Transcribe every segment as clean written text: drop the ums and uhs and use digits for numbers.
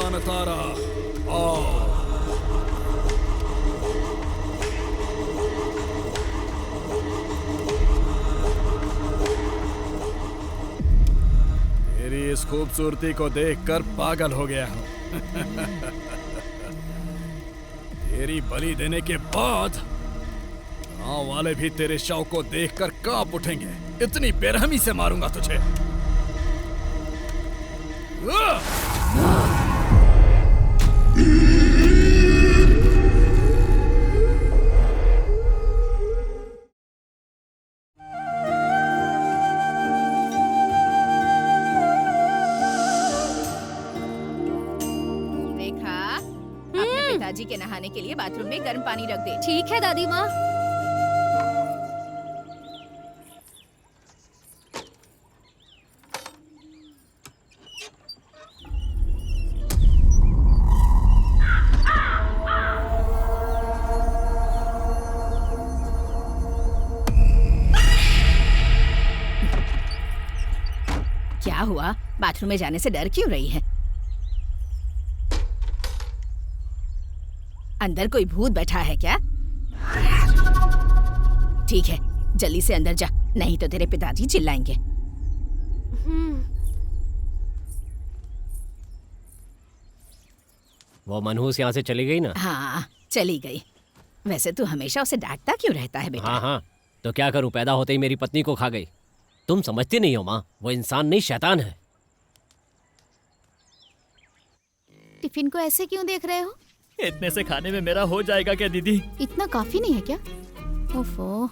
चांद तारा, आओ। तेरी इस खूबसूरती को देखकर पागल हो गया हूं। तेरी बलि देने के बाद गांव वाले भी तेरे शव को देखकर कांप उठेंगे। इतनी बेरहमी से मारूंगा तुझे। रेखा, अपने पिताजी के नहाने के लिए बाथरूम में गर्म पानी रख दे। ठीक है दादी माँ। क्या हुआ? बाथरूम में जाने से डर क्यों रही है? अंदर कोई भूत बैठा है क्या? ठीक है, जल्दी से अंदर जा, नहीं तो तेरे पिताजी चिल्लाएंगे। वो मनहूस यहाँ से चली गई ना? हाँ, चली गई। वैसे तू हमेशा उसे डांटता क्यों रहता है बेटा? हाँ हाँ, तो क्या करूं, पैदा होते ही मेरी पत्नी को खा गई। तुम समझती नहीं हो माँ, वो इंसान नहीं शैतान है। टिफिन को ऐसे क्यों देख रहे हो? इतने से खाने में मेरा हो जाएगा क्या दीदी? इतना काफी नहीं है क्या? ओफो।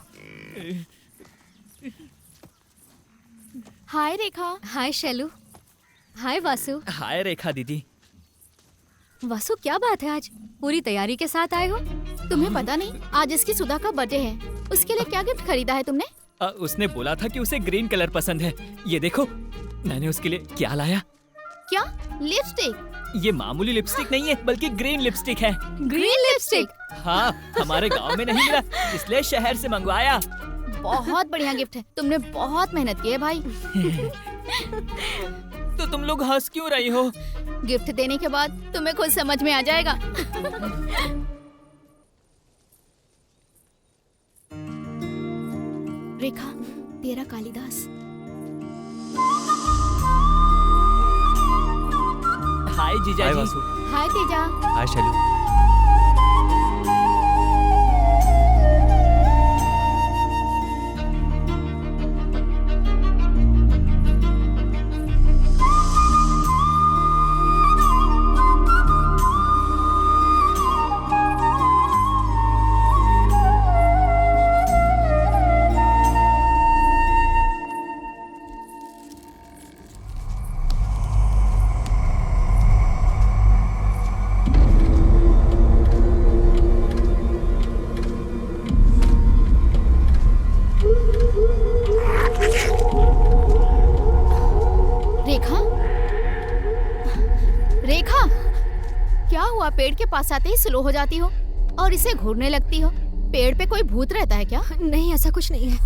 हाय रेखा। हाय शैलू। हाय वासु। हाय रेखा दीदी। वासु, क्या बात है, आज पूरी तैयारी के साथ आए हो? तुम्हें पता नहीं आज इसकी सुधा का बर्थडे है, उसके लिए क्या गिफ्ट खरीदा है तुमने? उसने बोला था कि उसे ग्रीन कलर पसंद है। ये देखो, मैंने उसके लिए क्या लाया। क्या? लिपस्टिक? ये मामूली लिपस्टिक नहीं है, बल्कि ग्रीन लिपस्टिक है। Green lipstick? हाँ, हमारे गांव में नहीं मिला, इसलिए शहर से मंगवाया। बहुत बढ़िया गिफ्ट है, तुमने बहुत मेहनत की है भाई। तो तुम लोग हंस क्यों रही हो? गिफ्ट देने के बाद तुम्हें खुद समझ में आ जाएगा। रेखा, तेरा कालिदास। हाय जीजा जी। हाय तेजा। हाय शैलू। रेखा, रेखा, क्या हुआ? पेड़ के पास आते ही स्लो हो जाती हो और इसे घूरने लगती हो। पेड़ पे कोई भूत रहता है क्या? नहीं, ऐसा कुछ नहीं है।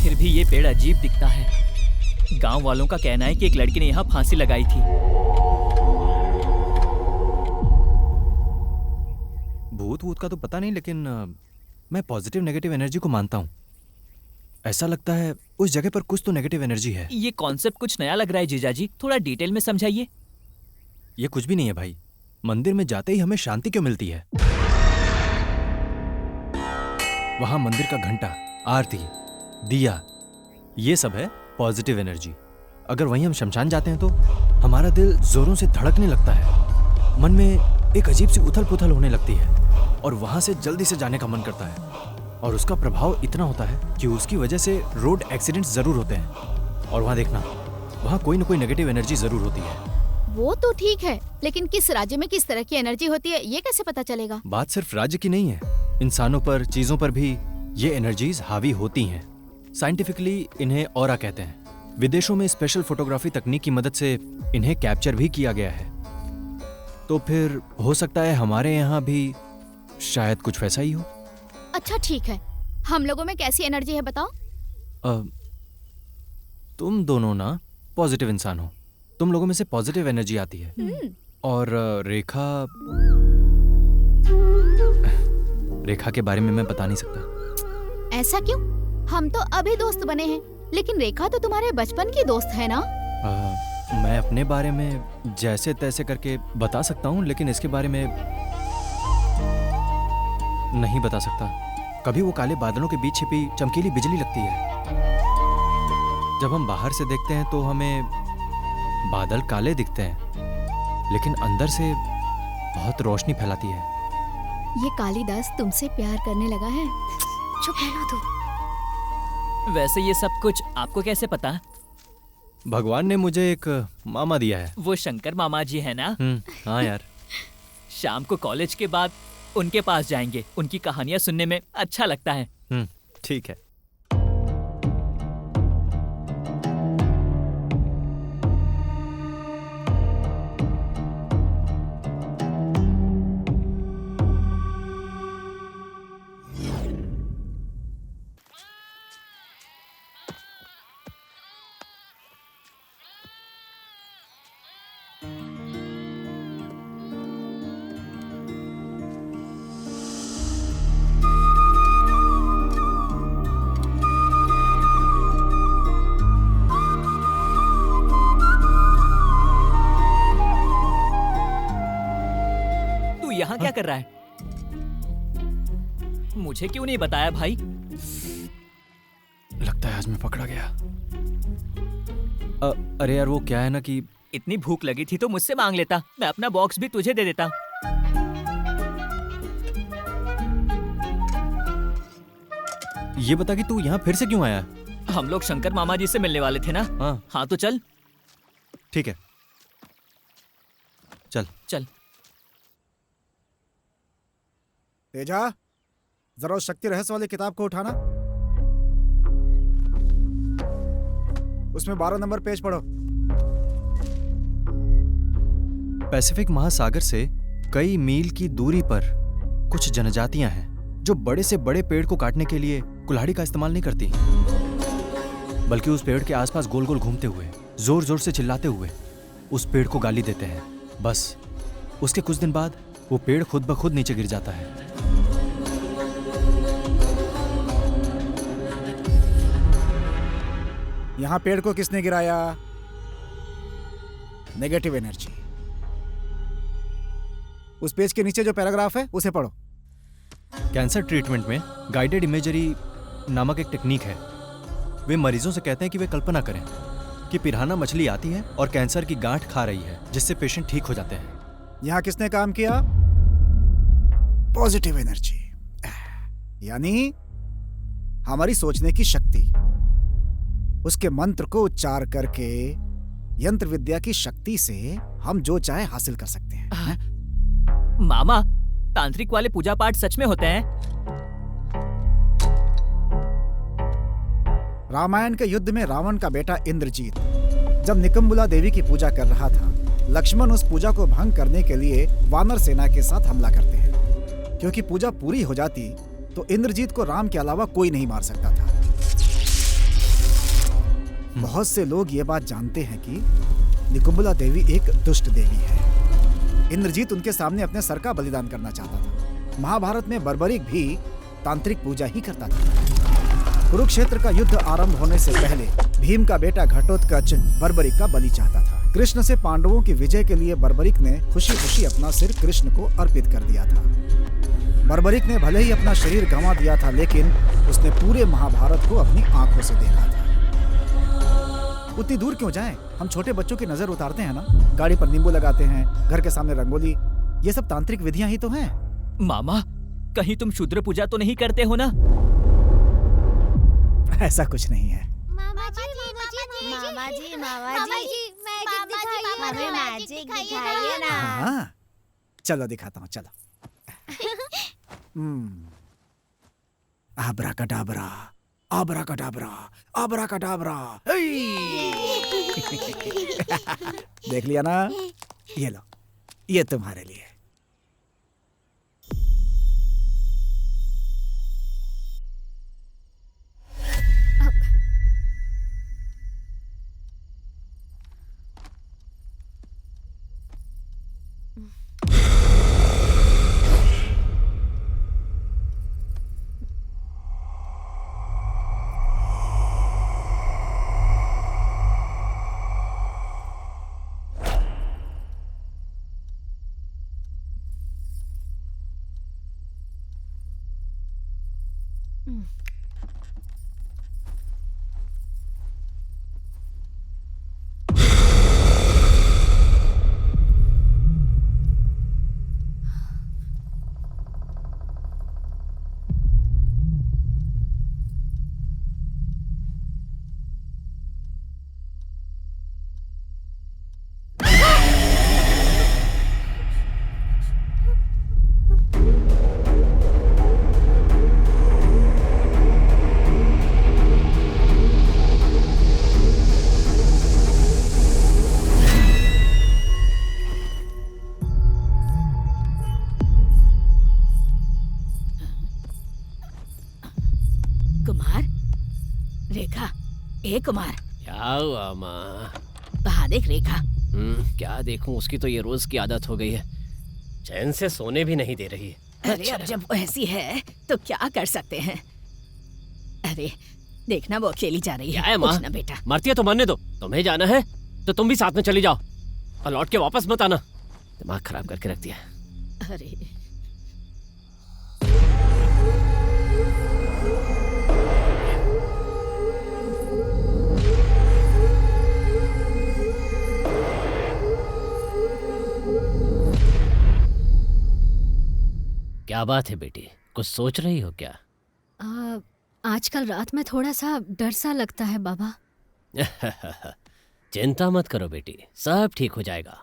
फिर भी ये पेड़ अजीब दिखता है। गांव वालों का कहना है कि एक लड़की ने यहाँ फांसी लगाई थी। भूत वूत का तो पता नहीं, लेकिन मैं पॉजिटिव नेगेटिव एनर्जी को मानता हूँ। ऐसा लगता है उस जगह पर कुछ तो नेगेटिव एनर्जी है। ये कॉन्सेप्ट कुछ नया लग रहा है जीजाजी, थोड़ा डिटेल में समझाइए। ये कुछ भी नहीं है भाई। मंदिर में जाते ही हमें शांति क्यों मिलती है? वहां मंदिर का घंटा, आरती, दिया, ये सब है पॉजिटिव एनर्जी। अगर वहीं हम शमशान जाते हैं तो हमारा दिल जोरों से धड़कने लगता है, मन में एक अजीब सी उथल पुथल होने लगती है और वहां से जल्दी से जाने का मन करता है। और उसका प्रभाव इतना होता है कि उसकी वजह से रोड एक्सीडेंट्स जरूर होते हैं। और वहां देखना, वहां कोई ना कोई नेगेटिव एनर्जी जरूर होती है। वो तो ठीक है, लेकिन किस राज्य में किस तरह की एनर्जी होती है ये कैसे पता चलेगा? बात सिर्फ राज्य की नहीं है, इंसानों पर, चीजों पर भी ये एनर्जीज हावी होती हैं। साइंटिफिकली इन्हें ऑरा कहते हैं। विदेशों में स्पेशल फोटोग्राफी तकनीक की मदद से इन्हें कैप्चर भी किया गया है। तो फिर हो सकता है हमारे यहाँ भी शायद कुछ वैसा ही हो। अच्छा ठीक है, हम लोगों में कैसी एनर्जी है बताओ? तुम दोनों ना पॉजिटिव इंसान हो, तुम लोगों में से पॉजिटिव एनर्जी आती है। और रेखा के बारे में मैं बता नहीं सकता। ऐसा क्यों? हम तो अभी दोस्त बने हैं, लेकिन रेखा तो तुम्हारे बचपन की दोस्त है ना? मैं अपने बारे में जैसे तैसे करके बता सकता हूँ, लेकिन इसके बारे में नहीं बता सकता। कभी वो काले बादलों के बीच छिपी चमकीली बिजली लगती है। जब हम बाहर से देखते हैं तो हमें बादल काले दिखते हैं, लेकिन अंदर से बहुत रोशनी फैलाती है। ये कालिदास तुमसे प्यार करने लगा है। चुप रहना तू। वैसे ये सब कुछ आपको कैसे पता? भगवान ने मुझे एक मामा दिया है। वो शंकर मामा जी है ना? हाँ यार। शाम को कॉलेज के बाद उनके पास जाएंगे, उनकी कहानियां सुनने में अच्छा लगता है। ठीक है। यहाँ क्या कर रहा है? मुझे क्यों नहीं बताया भाई? लगता है आज मैं पकड़ा गया। अरे यार, वो क्या है ना कि इतनी भूख लगी थी तो मुझसे मांग लेता, मैं अपना बॉक्स भी तुझे दे देता। ये बता कि तू यहाँ फिर से क्यों आया? हम लोग शंकर मामा जी से मिलने वाले थे ना। हाँ तो चल। ठीक है, चल चल। तेजा, जरा उस शक्ति रहस्य वाली किताब को उठाना। उसमें 12 नंबर पेज पढ़ो। पैसिफिक महासागर से कई मील की दूरी पर कुछ जनजातियां हैं जो बड़े से बड़े पेड़ को काटने के लिए कुल्हाड़ी का इस्तेमाल नहीं करती, बल्कि उस पेड़ के आसपास गोल गोल घूमते हुए, जोर जोर से चिल्लाते हुए उस पेड़ को गाली देते हैं। बस उसके कुछ दिन बाद वो पेड़ खुद ब खुद नीचे गिर जाता है। यहां पेड़ को किसने गिराया? Negative energy. उस पेज के नीचे जो पैराग्राफ है उसे पढ़ो। कैंसर ट्रीटमेंट में गाइडेड इमेजरी नामक एक टेक्निक है। वे मरीजों से कहते हैं कि वे कल्पना करें कि पिरान्हा मछली आती है और कैंसर की गांठ खा रही है, जिससे पेशेंट ठीक हो जाते हैं। यहां किसने काम किया? पॉजिटिव एनर्जी, यानी हमारी सोचने की शक्ति। उसके मंत्र को उच्चार करके यंत्र विद्या की शक्ति से हम जो चाहे हासिल कर सकते हैं। मामा, तांत्रिक वाले पूजा पाठ सच में होते हैं? रामायण के युद्ध में रावण का बेटा इंद्रजीत जब निकम्बुला देवी की पूजा कर रहा था, लक्ष्मण उस पूजा को भंग करने के लिए वानर सेना के साथ हमला करते हैं। क्योंकि पूजा पूरी हो जाती तो इंद्रजीत को राम के अलावा कोई नहीं मार सकता था। बहुत से लोग ये बात जानते हैं कि निकुम्बला देवी एक दुष्ट देवी है। इंद्रजीत उनके सामने अपने सर का बलिदान करना चाहता था। महाभारत में बर्बरीक भी तांत्रिक पूजा ही करता था। कुरुक्षेत्र का युद्ध आरंभ होने से पहले भीम का बेटा घटोत्कच बर्बरीक का बलि चाहता था। कृष्ण से पांडवों की विजय के लिए बर्बरीक ने खुशी खुशी अपना सिर कृष्ण को अर्पित कर दिया था। बर्बरीक ने भले ही अपना शरीर गंवा दिया था, लेकिन उसने पूरे महाभारत को अपनी आंखों से देखा था। उतनी दूर क्यों जाएं? हम छोटे बच्चों की नजर उतारते हैं ना, गाड़ी पर नींबू लगाते हैं, घर के सामने रंगोली, ये सब तांत्रिक विधियां ही तो हैं। मामा, कहीं तुम शूद्र पूजा तो नहीं करते हो ना? ऐसा कुछ नहीं है। मामा जी, हमें मैजिक दिखाइए ना। हाँ, चलो दिखाता हूँ, चलो। आब्राकडाब्रा, आब्राकडाब्रा, आब्राकडाब्रा। देख लिया ना? ये लो, ये तुम्हारे लिए। कुमार, रेखा, ए कुमार, क्या हुआ माँ? वहाँ देख रेखा। क्या देखूं, उसकी तो ये रोज की आदत हो गई है, चैन से सोने भी नहीं दे रही है। अरे अब जब वो ऐसी है तो क्या कर सकते हैं। अरे देखना, वो अकेली जा रही क्या है। है माँ? ना बेटा, मरती है तो मरने दो, तुम्हें जाना है तो तुम भी साथ में चली जाओ और लौट के वापस मत आना। दिमाग खराब करके रख दिया। अरे क्या बात है बेटी, कुछ सोच रही हो क्या? आजकल रात में थोड़ा सा डर सा लगता है बाबा। चिंता मत करो बेटी, सब ठीक हो जाएगा।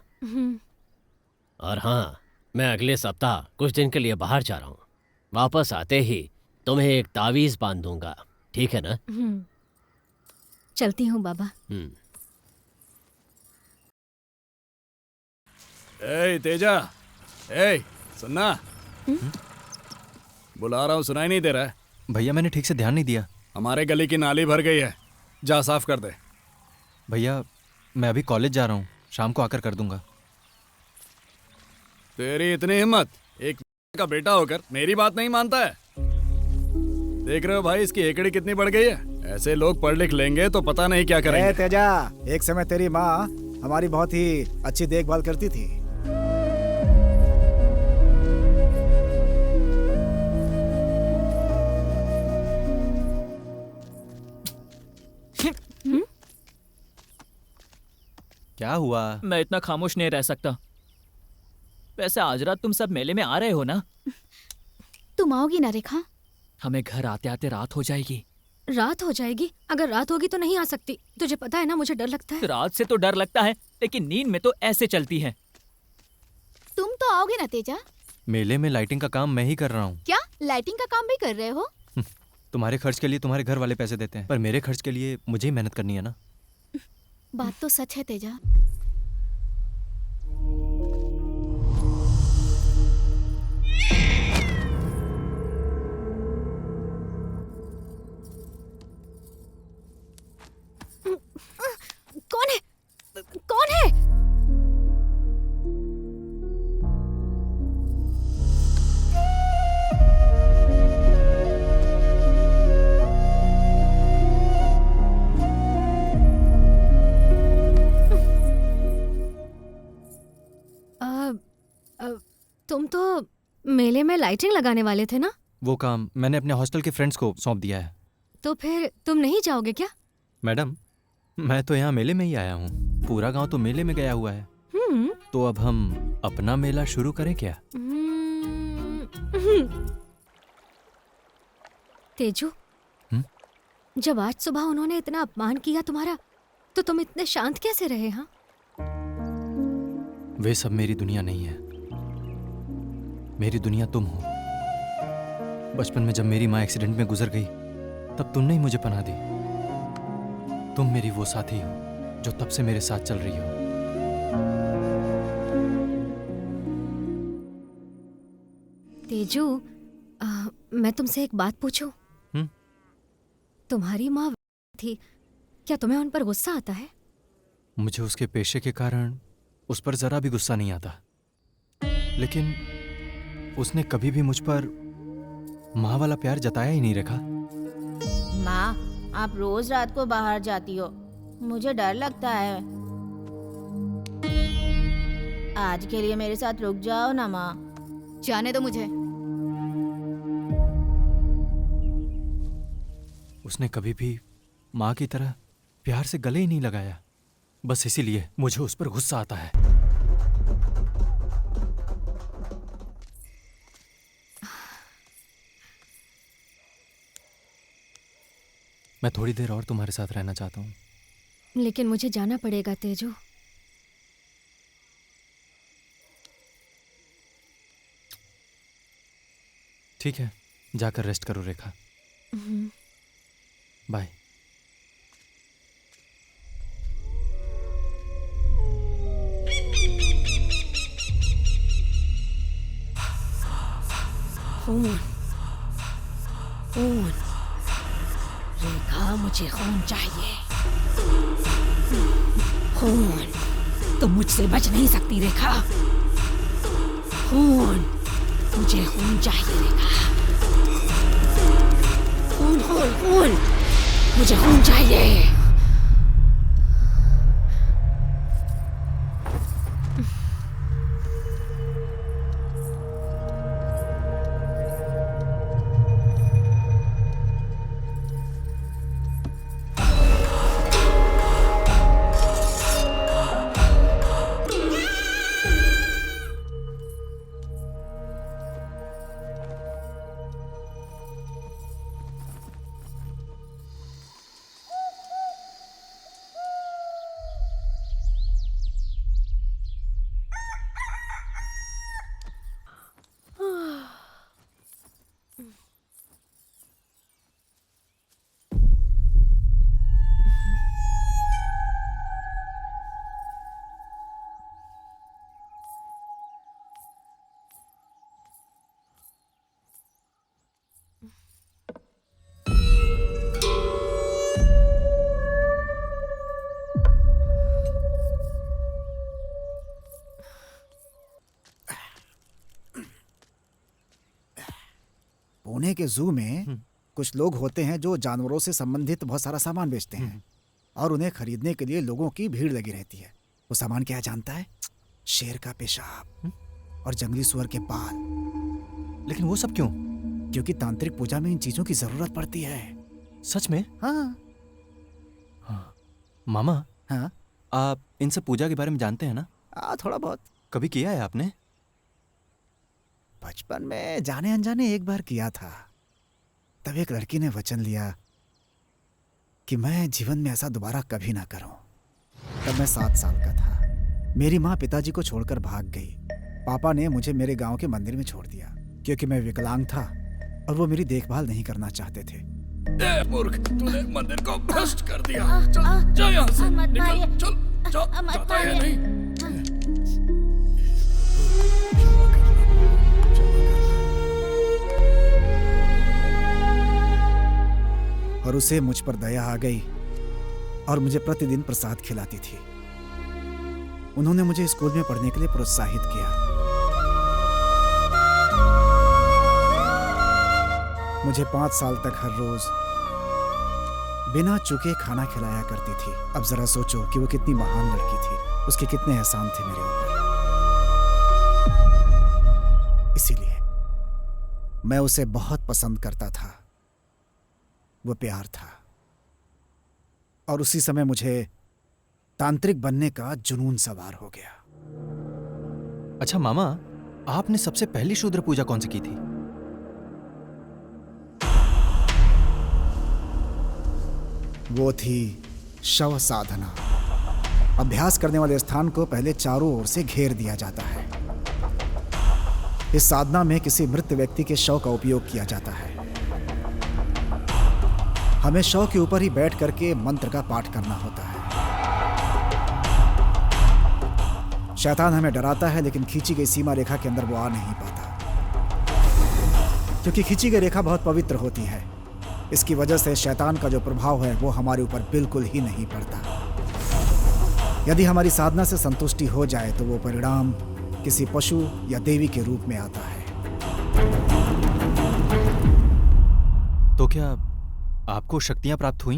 और हाँ, मैं अगले सप्ताह कुछ दिन के लिए बाहर जा रहा हूँ। वापस आते ही तुम्हें एक तावीज बांध दूंगा, ठीक है ना? चलती हूँ बाबा। ए तेजा, ए सुनना, बुला रहा हूँ, सुनाई नहीं दे रहा है? भैया मैंने ठीक से ध्यान नहीं दिया। हमारे गली की नाली भर गई है, जा साफ कर दे। भैया मैं अभी कॉलेज जा रहा हूँ, शाम को आकर कर दूंगा। तेरी इतनी हिम्मत, एक का बेटा होकर मेरी बात नहीं मानता है? देख रहे हो भाई, इसकी एकड़ी कितनी बढ़ गई है। ऐसे लोग पढ़ लिख लेंगे तो पता नहीं क्या करेंगे। तेजा, एक समय तेरी माँ हमारी बहुत ही अच्छी देखभाल करती थी। क्या हुआ? मैं इतना खामोश नहीं रह सकता। वैसे आज रात तुम सब मेले में आ रहे हो ना? तुम आओगी ना रेखा? हमें घर आते आते रात हो जाएगी। रात हो जाएगी? अगर रात होगी तो नहीं आ सकती। तुझे पता है ना, मुझे डर लगता है। रात से तो डर लगता है, लेकिन नींद में तो ऐसे चलती है। तुम तो आओगे ना तेजा? मेले में लाइटिंग का काम मैं ही कर रहा हूँ। क्या लाइटिंग का काम भी कर रहे हो? तुम्हारे खर्च के लिए तुम्हारे घर वाले पैसे देते हैं, पर मेरे खर्च के लिए मुझे ही मेहनत करनी है ना। बात तो सच है तेजा। कौन है? कौन है? तुम तो मेले में लाइटिंग लगाने वाले थे ना? वो काम मैंने अपने हॉस्टल के फ्रेंड्स को सौंप दिया है। तो फिर तुम नहीं जाओगे क्या? मैडम, मैं तो यहाँ मेले में ही आया हूँ। पूरा गांव तो मेले में गया हुआ है। तो अब हम अपना मेला शुरू करें क्या? तेजू, जब आज सुबह उन्होंने इतना अपमान किया तुम्हारा, तो तुम इतने शांत कैसे रहे? हाँ, वे सब मेरी दुनिया नहीं है। मेरी दुनिया तुम हो। बचपन में जब मेरी माँ एक्सीडेंट में गुजर गई, तब तुमने ही मुझे पनाह दी। तुम मेरी वो साथी हो जो तब से मेरे साथ चल रही हो। तेजू, मैं तुमसे एक बात पूछूं? तुम्हारी माँ थी, क्या तुम्हें उन पर गुस्सा आता है? मुझे उसके पेशे के कारण उस पर जरा भी गुस्सा नहीं आता, लेकिन उसने कभी भी मुझ पर माँ वाला प्यार जताया ही नहीं। रेखा, माँ, आप रोज रात को बाहर जाती हो, मुझे डर लगता है। आज के लिए मेरे साथ रुक जाओ ना माँ। जाने दो मुझे। उसने कभी भी माँ की तरह प्यार से गले ही नहीं लगाया। बस इसीलिए मुझे उस पर गुस्सा आता है। मैं थोड़ी देर और तुम्हारे साथ रहना चाहता हूँ। लेकिन मुझे जाना पड़ेगा तेजू। ठीक है, जाकर रेस्ट करो रेखा। बाय। फोन मुझे खून चाहिए। खून। तुम मुझसे बच नहीं सकती रेखा। खून। मुझे खून चाहिए रेखा। खून खून खून। मुझे खून चाहिए। पुणे के जू में कुछ लोग होते हैं जो जानवरों से संबंधित बहुत सारा सामान बेचते हैं और उन्हें खरीदने के लिए लोगों की भीड़ लगी रहती है। वो सामान क्या जानता है? शेर का पेशाब और जंगली सुअर के बाल। लेकिन वो सब क्यों? क्योंकि तांत्रिक पूजा में इन चीजों की जरूरत पड़ती है। सच में? हाँ। मामा, हाँ आप इन सब पूजा के बारे में जानते हैं ना? थोड़ा बहुत। कभी किया है आपने? बचपन में जाने अनजाने एक बार किया था। तब एक लड़की ने वचन लिया कि मैं जीवन में ऐसा दोबारा कभी ना करूं। तब मैं 7 साल का था। मेरी माँ पिताजी को छोड़कर भाग गई। पापा ने मुझे मेरे गांव के मंदिर में छोड़ दिया क्योंकि मैं विकलांग था और वो मेरी देखभाल नहीं करना चाहते थे। मूर्ख, तूने मंदिर को भ्रष्ट कर दिया। चल, जा यहाँ से, निकल, चल, जाता है नहीं। और उसे मुझ पर दया आ गई और मुझे प्रतिदिन प्रसाद खिलाती थी। उन्होंने मुझे स्कूल में पढ़ने के लिए प्रोत्साहित किया। मुझे 5 साल तक हर रोज बिना चूके खाना खिलाया करती थी। अब जरा सोचो कि वो कितनी महान लड़की थी, उसके कितने एहसान थे मेरे ऊपर। इसीलिए मैं उसे बहुत पसंद करता था। वो प्यार था और उसी समय मुझे तांत्रिक बनने का जुनून सवार हो गया। अच्छा मामा, आपने सबसे पहली शूद्र पूजा कौन सी की थी? वो थी शव साधना। अभ्यास करने वाले स्थान को पहले चारों ओर से घेर दिया जाता है। इस साधना में किसी मृत व्यक्ति के शव का उपयोग किया जाता है। हमें शव के ऊपर ही बैठ करके मंत्र का पाठ करना होता है। शैतान हमें डराता है लेकिन खींची गई सीमा रेखा के अंदर वो आ नहीं पाता, क्योंकि खींची गई रेखा बहुत पवित्र होती है। इसकी वजह से शैतान का जो प्रभाव है वो हमारे ऊपर बिल्कुल ही नहीं पड़ता। यदि हमारी साधना से संतुष्टि हो जाए तो वो परिणाम किसी पशु या देवी के रूप में आता है। तो क्या आपको शक्तियां प्राप्त हुई?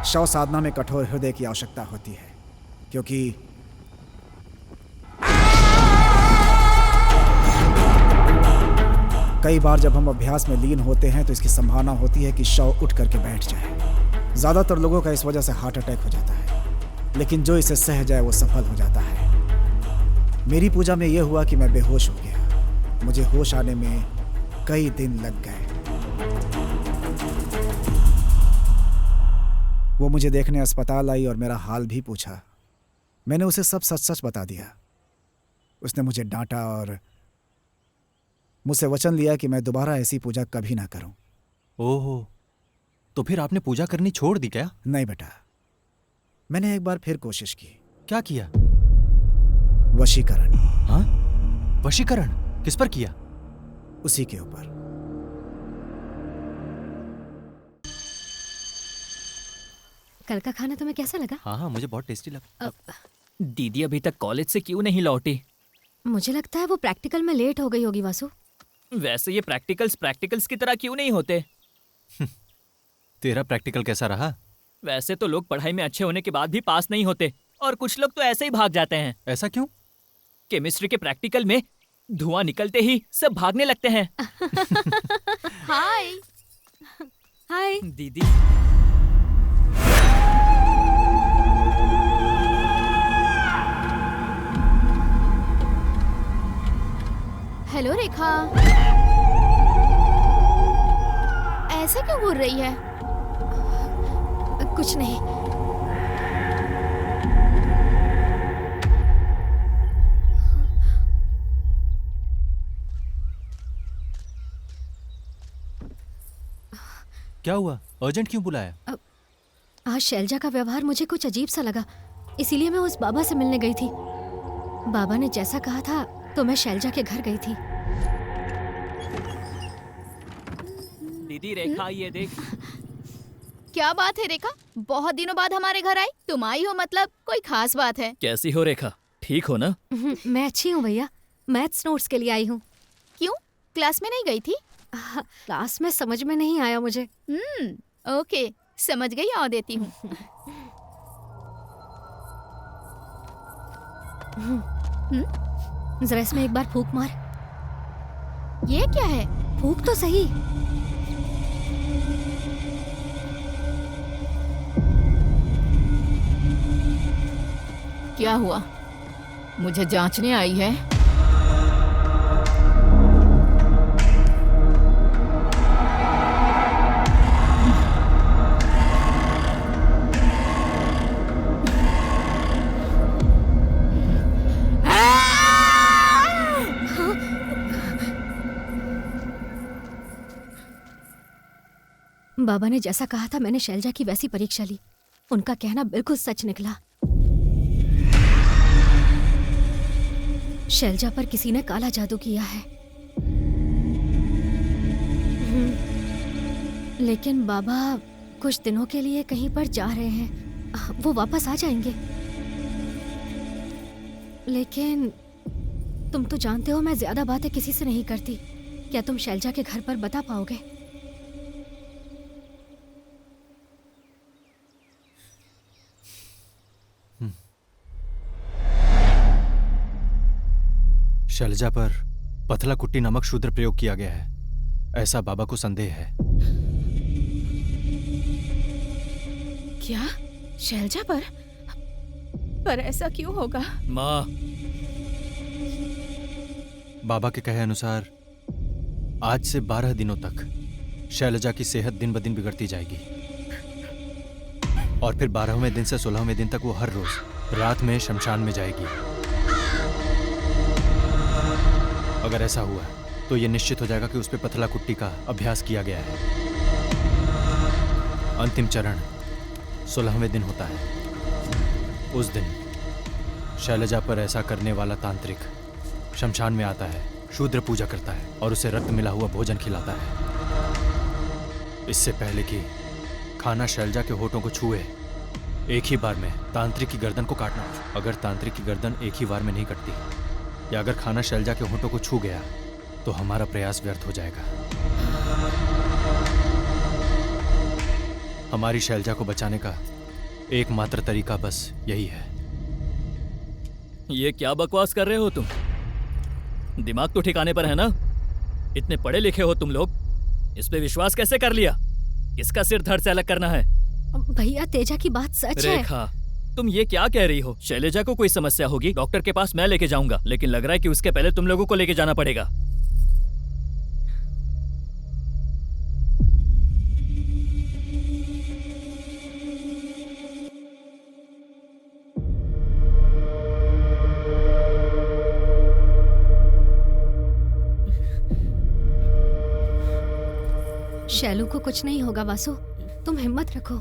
शव साधना में कठोर हृदय की आवश्यकता होती है, क्योंकि कई बार जब हम अभ्यास में लीन होते हैं तो इसकी संभावना होती है कि शव उठ करके बैठ जाए। ज्यादातर लोगों का इस वजह से हार्ट अटैक हो जाता है, लेकिन जो इसे सह जाए वो सफल हो जाता है। मेरी पूजा में यह हुआ कि मैं बेहोश हो गया। मुझे होश आने में कई दिन लग गए। वो मुझे देखने अस्पताल आई और मेरा हाल भी पूछा। मैंने उसे सब सच सच बता दिया। उसने मुझे डांटा और मुझसे वचन लिया कि मैं दोबारा ऐसी पूजा कभी ना करूं। ओहो, तो फिर आपने पूजा करनी छोड़ दी क्या? नहीं बेटा, मैंने एक बार फिर कोशिश की। क्या किया? वशीकरण। हाँ? वशीकरण किस पर किया? उसी के ऊपर कल का खाना तुम्हें कैसा लगा? हाँ हाँ, मुझे बहुत टेस्टी लगा। दीदी अभी तक कॉलेज से क्यों नहीं लौटी? मुझे लगता है वो प्रैक्टिकल में लेट हो गई होगी वासु। वैसे ये प्रैक्टिकल्स की तरह क्यों नहीं होते? तेरा प्रैक्टिकल कैसा रहा? वैसे तो लोग पढ़ाई में अच्छे होने के बाद भी पास नहीं होते, और कुछ लोग तो ऐसे ही भाग जाते हैं। ऐसा क्यों? केमिस्ट्री के प्रैक्टिकल में धुआं निकलते ही सब भागने लगते हैं। हाय। हाय। दीदी हेलो रेखा, ऐसे क्यों घूर रही है? कुछ नहीं। क्या हुआ? अर्जेंट क्यों बुलाया? आज शैलजा का व्यवहार मुझे कुछ अजीब सा लगा, इसीलिए मैं उस बाबा से मिलने गई थी। बाबा ने जैसा कहा था तो मैं शैलजा के घर गई थी। दीदी रेखा ये देख। क्या बात है रेखा, बहुत दिनों बाद हमारे घर आई? तुम आई हो मतलब कोई खास बात है? कैसी हो रेखा, ठीक हो ना? मैं अच्छी हूँ भैया, मैथ्स नोट्स के लिए आई हूँ। क्यों, क्लास में नहीं गई थी? क्लास में समझ में नहीं आया मुझे। ओके, समझ गई, आओ देती हूँ। जरा इसमें एक बार फूंक मार। ये क्या है? फूंक तो सही। क्या हुआ? मुझे जांचने आई है? बाबा ने जैसा कहा था मैंने शैलजा की वैसी परीक्षा ली। उनका कहना बिल्कुल सच निकला। शैलजा पर किसी ने काला जादू किया है। लेकिन बाबा कुछ दिनों के लिए कहीं पर जा रहे हैं, वो वापस आ जाएंगे। लेकिन तुम तो जानते हो मैं ज्यादा बातें किसी से नहीं करती। क्या तुम शैलजा के घर पर बता पाओगे? शैलजा पर पथला कुट्टी नामक शूद्र प्रयोग किया गया है, ऐसा बाबा को संदेह है। क्या? शैलजा पर? पर ऐसा क्यों होगा? माँ, बाबा के कहे अनुसार आज से 12 दिनों तक शैलजा की सेहत दिन ब दिन बिगड़ती जाएगी और फिर 12वें दिन से 16वें दिन तक वो हर रोज रात में शमशान में जाएगी। अगर ऐसा हुआ तो ये निश्चित हो जाएगा कि उस पे पथला कुट्टी का अभ्यास किया गया है। अंतिम चरण 16वें दिन होता है। उस दिन शैलजा पर ऐसा करने वाला तांत्रिक शमशान में आता है, शूद्र पूजा करता है और उसे रक्त मिला हुआ भोजन खिलाता है। इससे पहले कि खाना शैलजा के होठों को छुए, एक ही बार में तांत्रिक की गर्दन को काटना। अगर तांत्रिक की गर्दन एक ही बार में नहीं कटती या अगर खाना शैलजा के होठों को छू गया तो हमारा प्रयास व्यर्थ हो जाएगा। हमारी शैलजा को बचाने का एकमात्र तरीका बस यही है। ये क्या बकवास कर रहे हो तुम? दिमाग तो ठिकाने पर है ना? इतने पढ़े लिखे हो तुम लोग, इस पे विश्वास कैसे कर लिया? किसका सिर धड़ से अलग करना है? भैया तेजा की बात सच है। रेखा, तुम ये क्या कह रही हो? शैलजा को कोई समस्या होगी, डॉक्टर के पास मैं लेके जाऊंगा, लेकिन लग रहा है कि उसके पहले तुम लोगों को लेके जाना पड़ेगा। शैलू को कुछ नहीं होगा वासु, तुम हिम्मत रखो।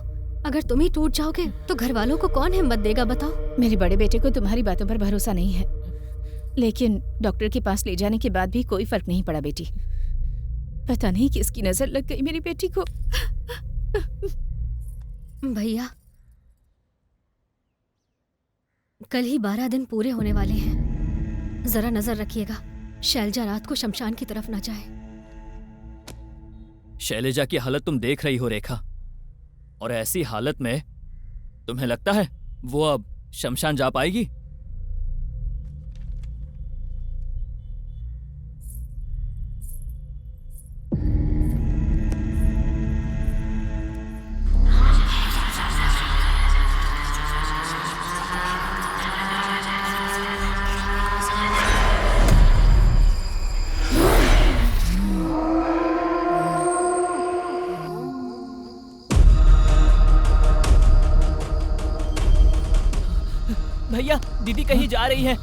अगर तुम ही टूट जाओगे तो घर वालों को कौन हिम्मत देगा बताओ? मेरे बड़े बेटे को तुम्हारी बातों पर भरोसा नहीं है, लेकिन डॉक्टर के पास ले जाने के बाद भी कोई फर्क नहीं पड़ा बेटी। पता नहीं किसकी नजर लग गई मेरी बेटी को। भैया कल ही 12 दिन पूरे होने वाले हैं। जरा नजर रखिएगा, शैलजा रात को शमशान की तरफ न जाए। शैलजा की हालत तुम देख रही हो रेखा, और ऐसी हालत में तुम्हें लगता है वो अब शमशान जा पाएगी? भैया, दीदी कहीं जा रही है।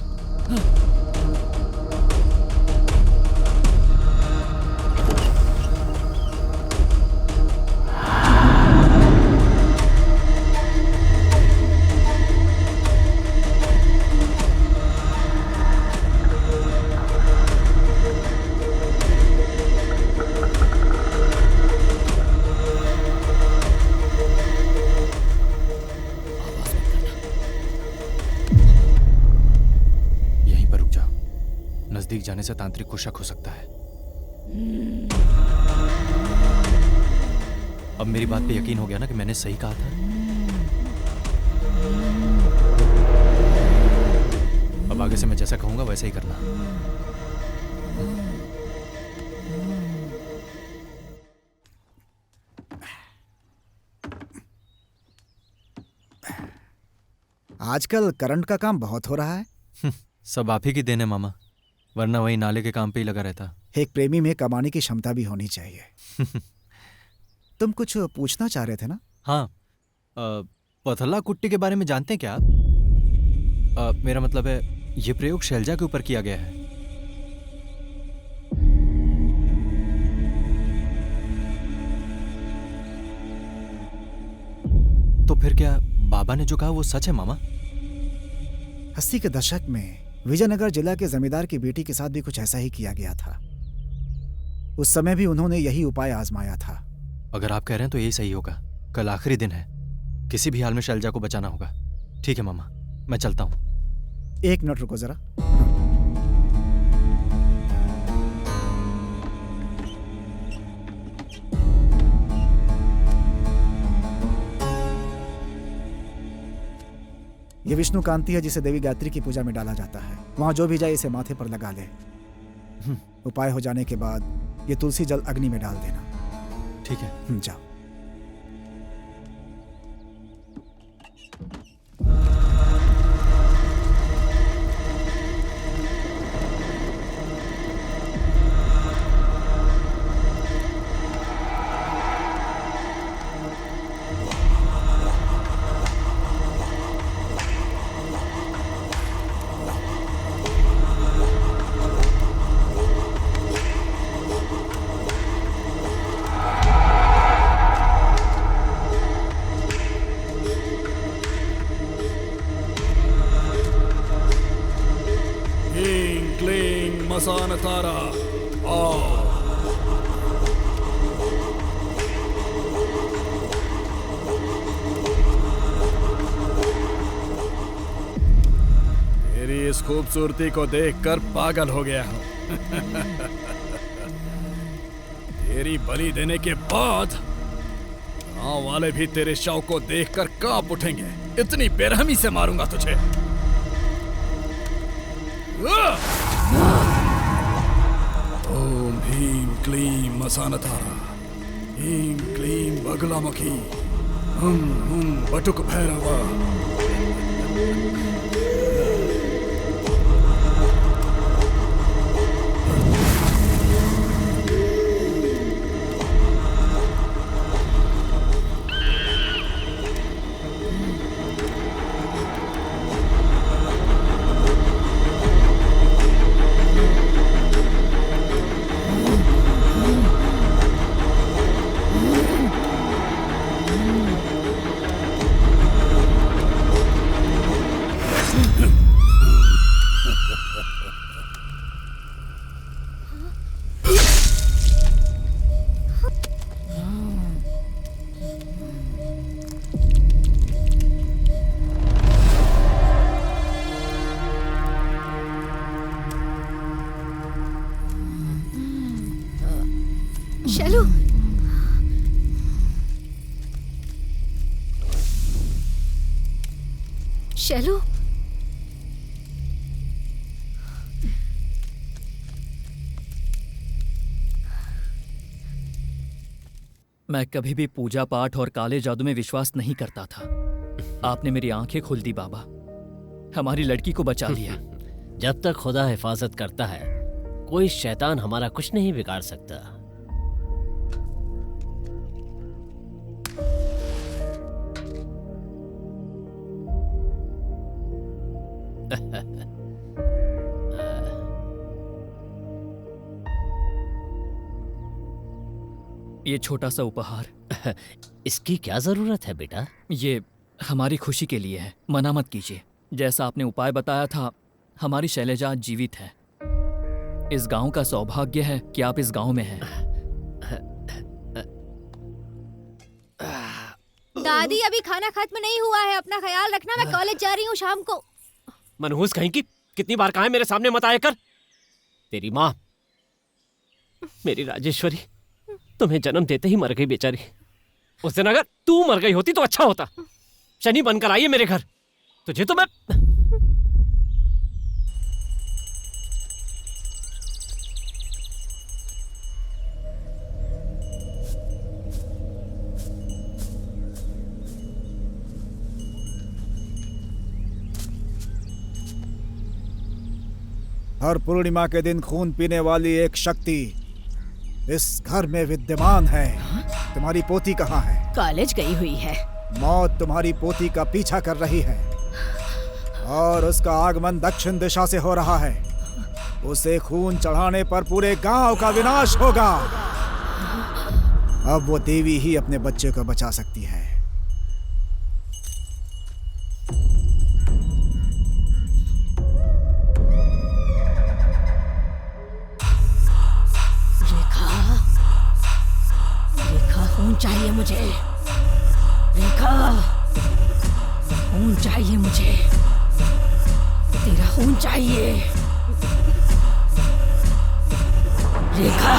नजदीक जाने से तांत्रिक को शक हो सकता है। अब मेरी बात पे यकीन हो गया ना कि मैंने सही कहा था? अब आगे से मैं जैसा कहूंगा वैसा ही करना। आजकल करंट का काम बहुत हो रहा है। सब आप ही की देन है मामा, वरना वही नाले के काम पे ही लगा रहता। एक प्रेमी में कमाने की क्षमता भी होनी चाहिए। तुम कुछ पूछना चाह रहे थे ना? हाँ, पथला कुट्टी के बारे में जानते हैं क्या आप? मेरा मतलब है ये प्रयोग शैलजा के ऊपर किया गया है। तो फिर क्या बाबा ने जो कहा वो सच है मामा? 80 के दशक में विजयनगर जिला के जमींदार की बेटी के साथ भी कुछ ऐसा ही किया गया था। उस समय भी उन्होंने यही उपाय आजमाया था। अगर आप कह रहे हैं तो यही सही होगा। कल आखिरी दिन है, किसी भी हाल में शैलजा को बचाना होगा। ठीक है मामा, मैं चलता हूं। 1 मिनट रुको जरा। ये विष्णु कांति है जिसे देवी गायत्री की पूजा में डाला जाता है। वहां जो भी जाए इसे माथे पर लगा ले। उपाय हो जाने के बाद ये तुलसी जल अग्नि में डाल देना। ठीक है, जाओ। मसान तारा आओ। तेरी इस खूबसूरती को देखकर पागल हो गया हूं। तेरी बलि देने के बाद गांव वाले भी तेरे शव को देखकर कांप उठेंगे। इतनी बेरहमी से मारूंगा तुझे। ओम ह्रीं क्लीं मसानतारा, ह्रीं क्लीं बगलामुखी, हुं हुं बटुक भैरवा। शैलू, शैलू, मैं कभी भी पूजा पाठ और काले जादू में विश्वास नहीं करता था। आपने मेरी आंखें खोल दी बाबा, हमारी लड़की को बचा लिया। जब तक खुदा हिफाजत करता है कोई शैतान हमारा कुछ नहीं बिगाड़ सकता। ये छोटा सा उपहार, इसकी क्या जरूरत है बेटा? ये हमारी खुशी के लिए है, मना मत कीजिए। जैसा आपने उपाय बताया था, हमारी शैलजा आज जीवित है। इस गांव का सौभाग्य है कि आप इस गांव में हैं। दादी अभी खाना खत्म नहीं हुआ है, अपना ख्याल रखना, मैं कॉलेज जा रही हूँ शाम को। मनहूस कहीं की, कितनी बार कहा है मेरे सामने मत आया कर। तेरी माँ, मेरी राजेश्वरी, तुम्हें जन्म देते ही मर गई बेचारी। उस दिन अगर तू मर गई होती तो अच्छा होता। शनि बनकर आई है मेरे घर, तुझे तो मैं... हर पूर्णिमा के दिन खून पीने वाली एक शक्ति इस घर में विद्यमान है। तुम्हारी पोती कहाँ है? कॉलेज गई हुई है। मौत तुम्हारी पोती का पीछा कर रही है और उसका आगमन दक्षिण दिशा से हो रहा है। उसे खून चढ़ाने पर पूरे गांव का विनाश होगा। अब वो देवी ही अपने बच्चे को बचा सकती है। खून चाहिए मुझे, रेखा, खून चाहिए मुझे, तेरा खून चाहिए रेखा।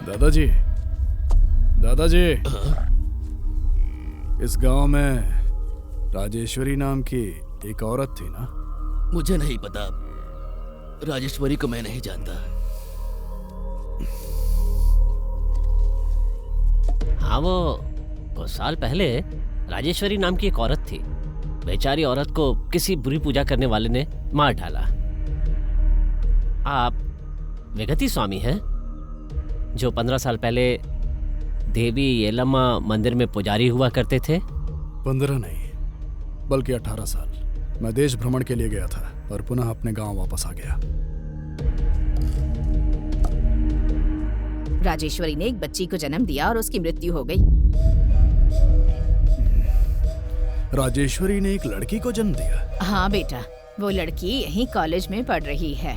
दादाजी, दादाजी, इस गांव में राजेश्वरी नाम की एक औरत थी ना? मुझे नहीं पता, राजेश्वरी को मैं नहीं जानता। हाँ, वो कुछ साल पहले राजेश्वरी नाम की एक औरत थी। बेचारी औरत को किसी बुरी पूजा करने वाले ने मार डाला। आप विगति स्वामी हैं, जो 15 साल पहले देवी येलम्मा मंदिर में पुजारी हुआ करते थे? 15 नहीं, बल्कि 18 साल। मैं देश भ्रमण के लिए गया था और पुनः अपने गांव वापस आ गया। राजेश्वरी ने एक बच्ची को जन्म दिया और उसकी मृत्यु हो गई। राजेश्वरी ने एक लड़की को जन्म दिया? हाँ बेटा, वो लड़की यहीं कॉलेज में पढ़ रही है।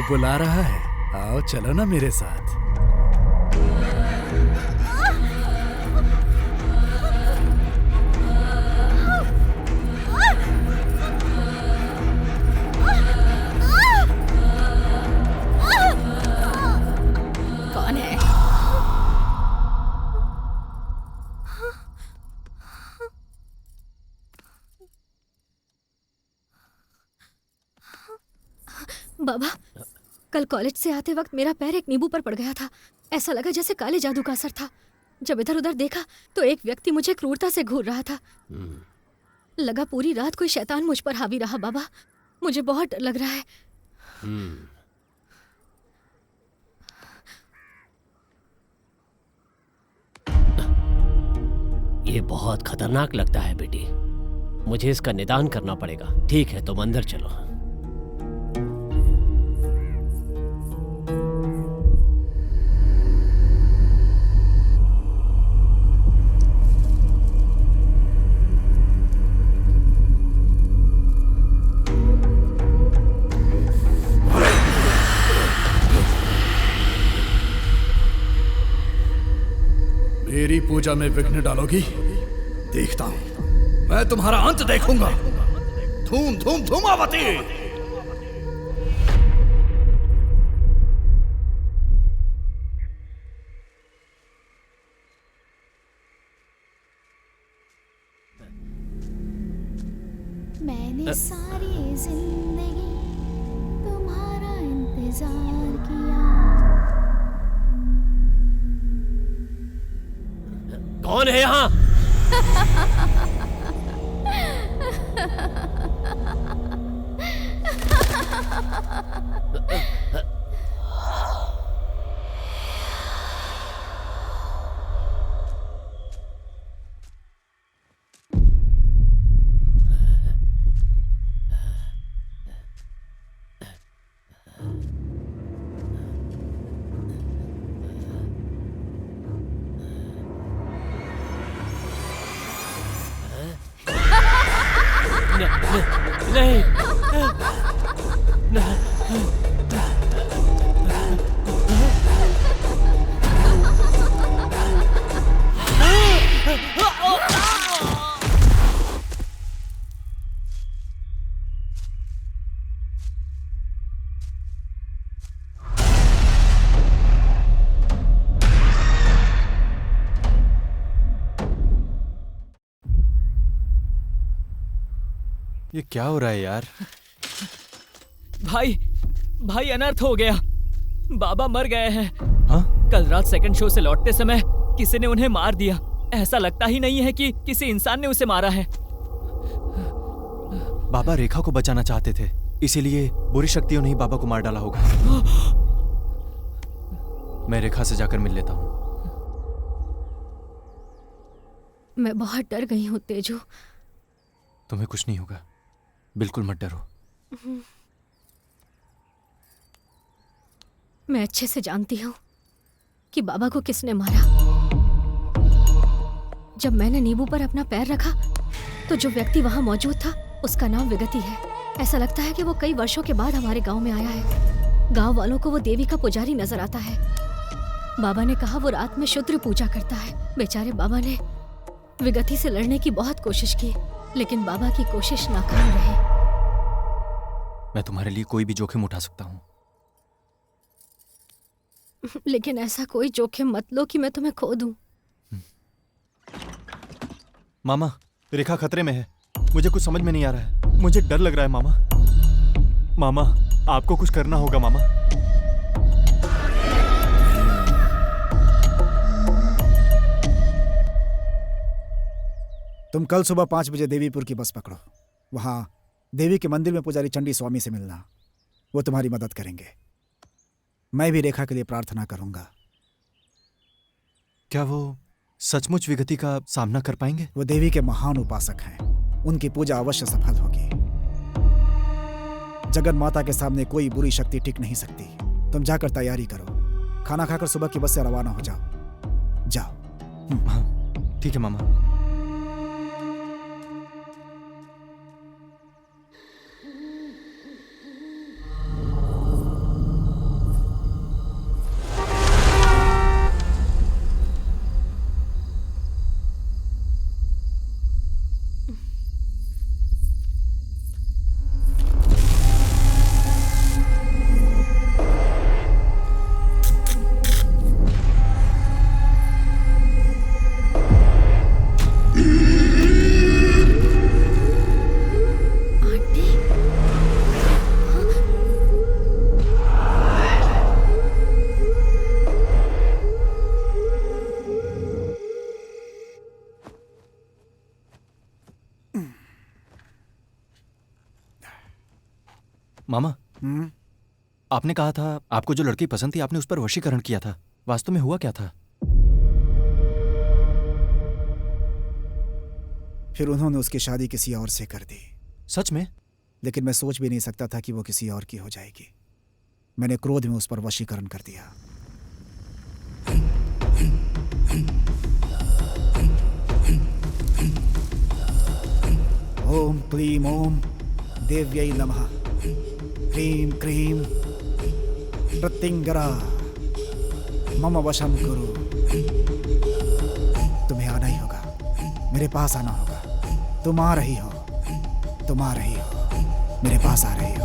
वो बुला रहा है, आओ चलो ना मेरे साथ। कौन है? बाबा, कल कॉलेज से आते वक्त मेरा पैर एक नींबू पर पड़ गया था। ऐसा लगा जैसे काले जादू का असर था। जब इधर उधर देखा तो एक व्यक्ति मुझे क्रूरता से घूर रहा था। लगा पूरी रात कोई शैतान मुझ पर हावी रहा। बाबा, मुझे बहुत डर लग रहा है। ये बहुत खतरनाक लगता है बेटी, मुझे इसका निदान करना पड़ेगा। ठीक है, तुम अंदर चलो। मेरी पूजा में विघ्न डालोगी, देखता हूं मैं तुम्हारा अंत देखूंगा। धूम धूम धूमावती। मैंने सारी जिंदगी तुम्हारा इंतजार किया। कौन है यहाँ? नहीं। ये क्या हो रहा है यार? भाई अनर्थ हो गया। बाबा मर गए हैं। हाँ? कल रात सेकंड शो से लौटते समय किसी ने उन्हें मार दिया। ऐसा लगता ही नहीं है कि किसी इंसान ने उसे मारा है। बाबा रेखा को बचाना चाहते थे, इसीलिए बुरी शक्तियों ने ही बाबा को मार डाला होगा। मैं रेखा से जाकर मिल लेता हूँ। मैं बहुत डर गई हूँ तेजू। तुम्हें कुछ नहीं होगा, बिल्कुल मत डरो। मैं अच्छे से जानती हूँ कि बाबा को किसने मारा। जब मैंने नींबू पर अपना पैर रखा तो जो व्यक्ति वहां मौजूद था उसका नाम विगति है। ऐसा लगता है कि वो कई वर्षों के बाद हमारे गांव में आया है। गांव वालों को वो देवी का पुजारी नजर आता है। बाबा ने कहा वो रात में शुद्र पूजा करता है। बेचारे बाबा ने विगति से लड़ने की बहुत कोशिश की, लेकिन बाबा की कोशिश नाकाम रही। मैं तुम्हारे लिए कोई भी जोखिम उठा सकता हूँ। लेकिन ऐसा कोई जोखिम मत लो कि मैं तुम्हें खो दूं। मामा, रेखा खतरे में है। मुझे कुछ समझ में नहीं आ रहा है। मुझे डर लग रहा है मामा। मामा, आपको कुछ करना होगा मामा। तुम कल सुबह 5 बजे देवीपुर की बस पकड़ो। वहां देवी के मंदिर में पुजारी चंडी स्वामी से मिलना, वो तुम्हारी मदद करेंगे। मैं भी रेखा के लिए प्रार्थना करूंगा। क्या वो सचमुच विगति का सामना कर पाएंगे? वो देवी के महान उपासक हैं, उनकी पूजा अवश्य सफल होगी। जगन माता के सामने कोई बुरी शक्ति टिक नहीं सकती। तुम जाकर तैयारी करो, खाना खाकर सुबह की बस से रवाना हो जाओ। जाओ। हाँ, ठीक है मामा। मामा, हम्म? आपने कहा था आपको जो लड़की पसंद थी आपने उस पर वशीकरण किया था। वास्तव में हुआ क्या था? फिर उन्होंने उसकी शादी किसी और से कर दी। सच में? लेकिन मैं सोच भी नहीं सकता था कि वो किसी और की हो जाएगी। मैंने क्रोध में उस पर वशीकरण कर दिया। ओम क्लीम ओम देव्यै नमः। क्रीम क्रीम प्रत्यंगरा मम वशम कुरु। तुम्हें आना ही होगा, मेरे पास आना होगा। तुम आ रही हो, तुम आ रही हो, मेरे पास आ रही हो।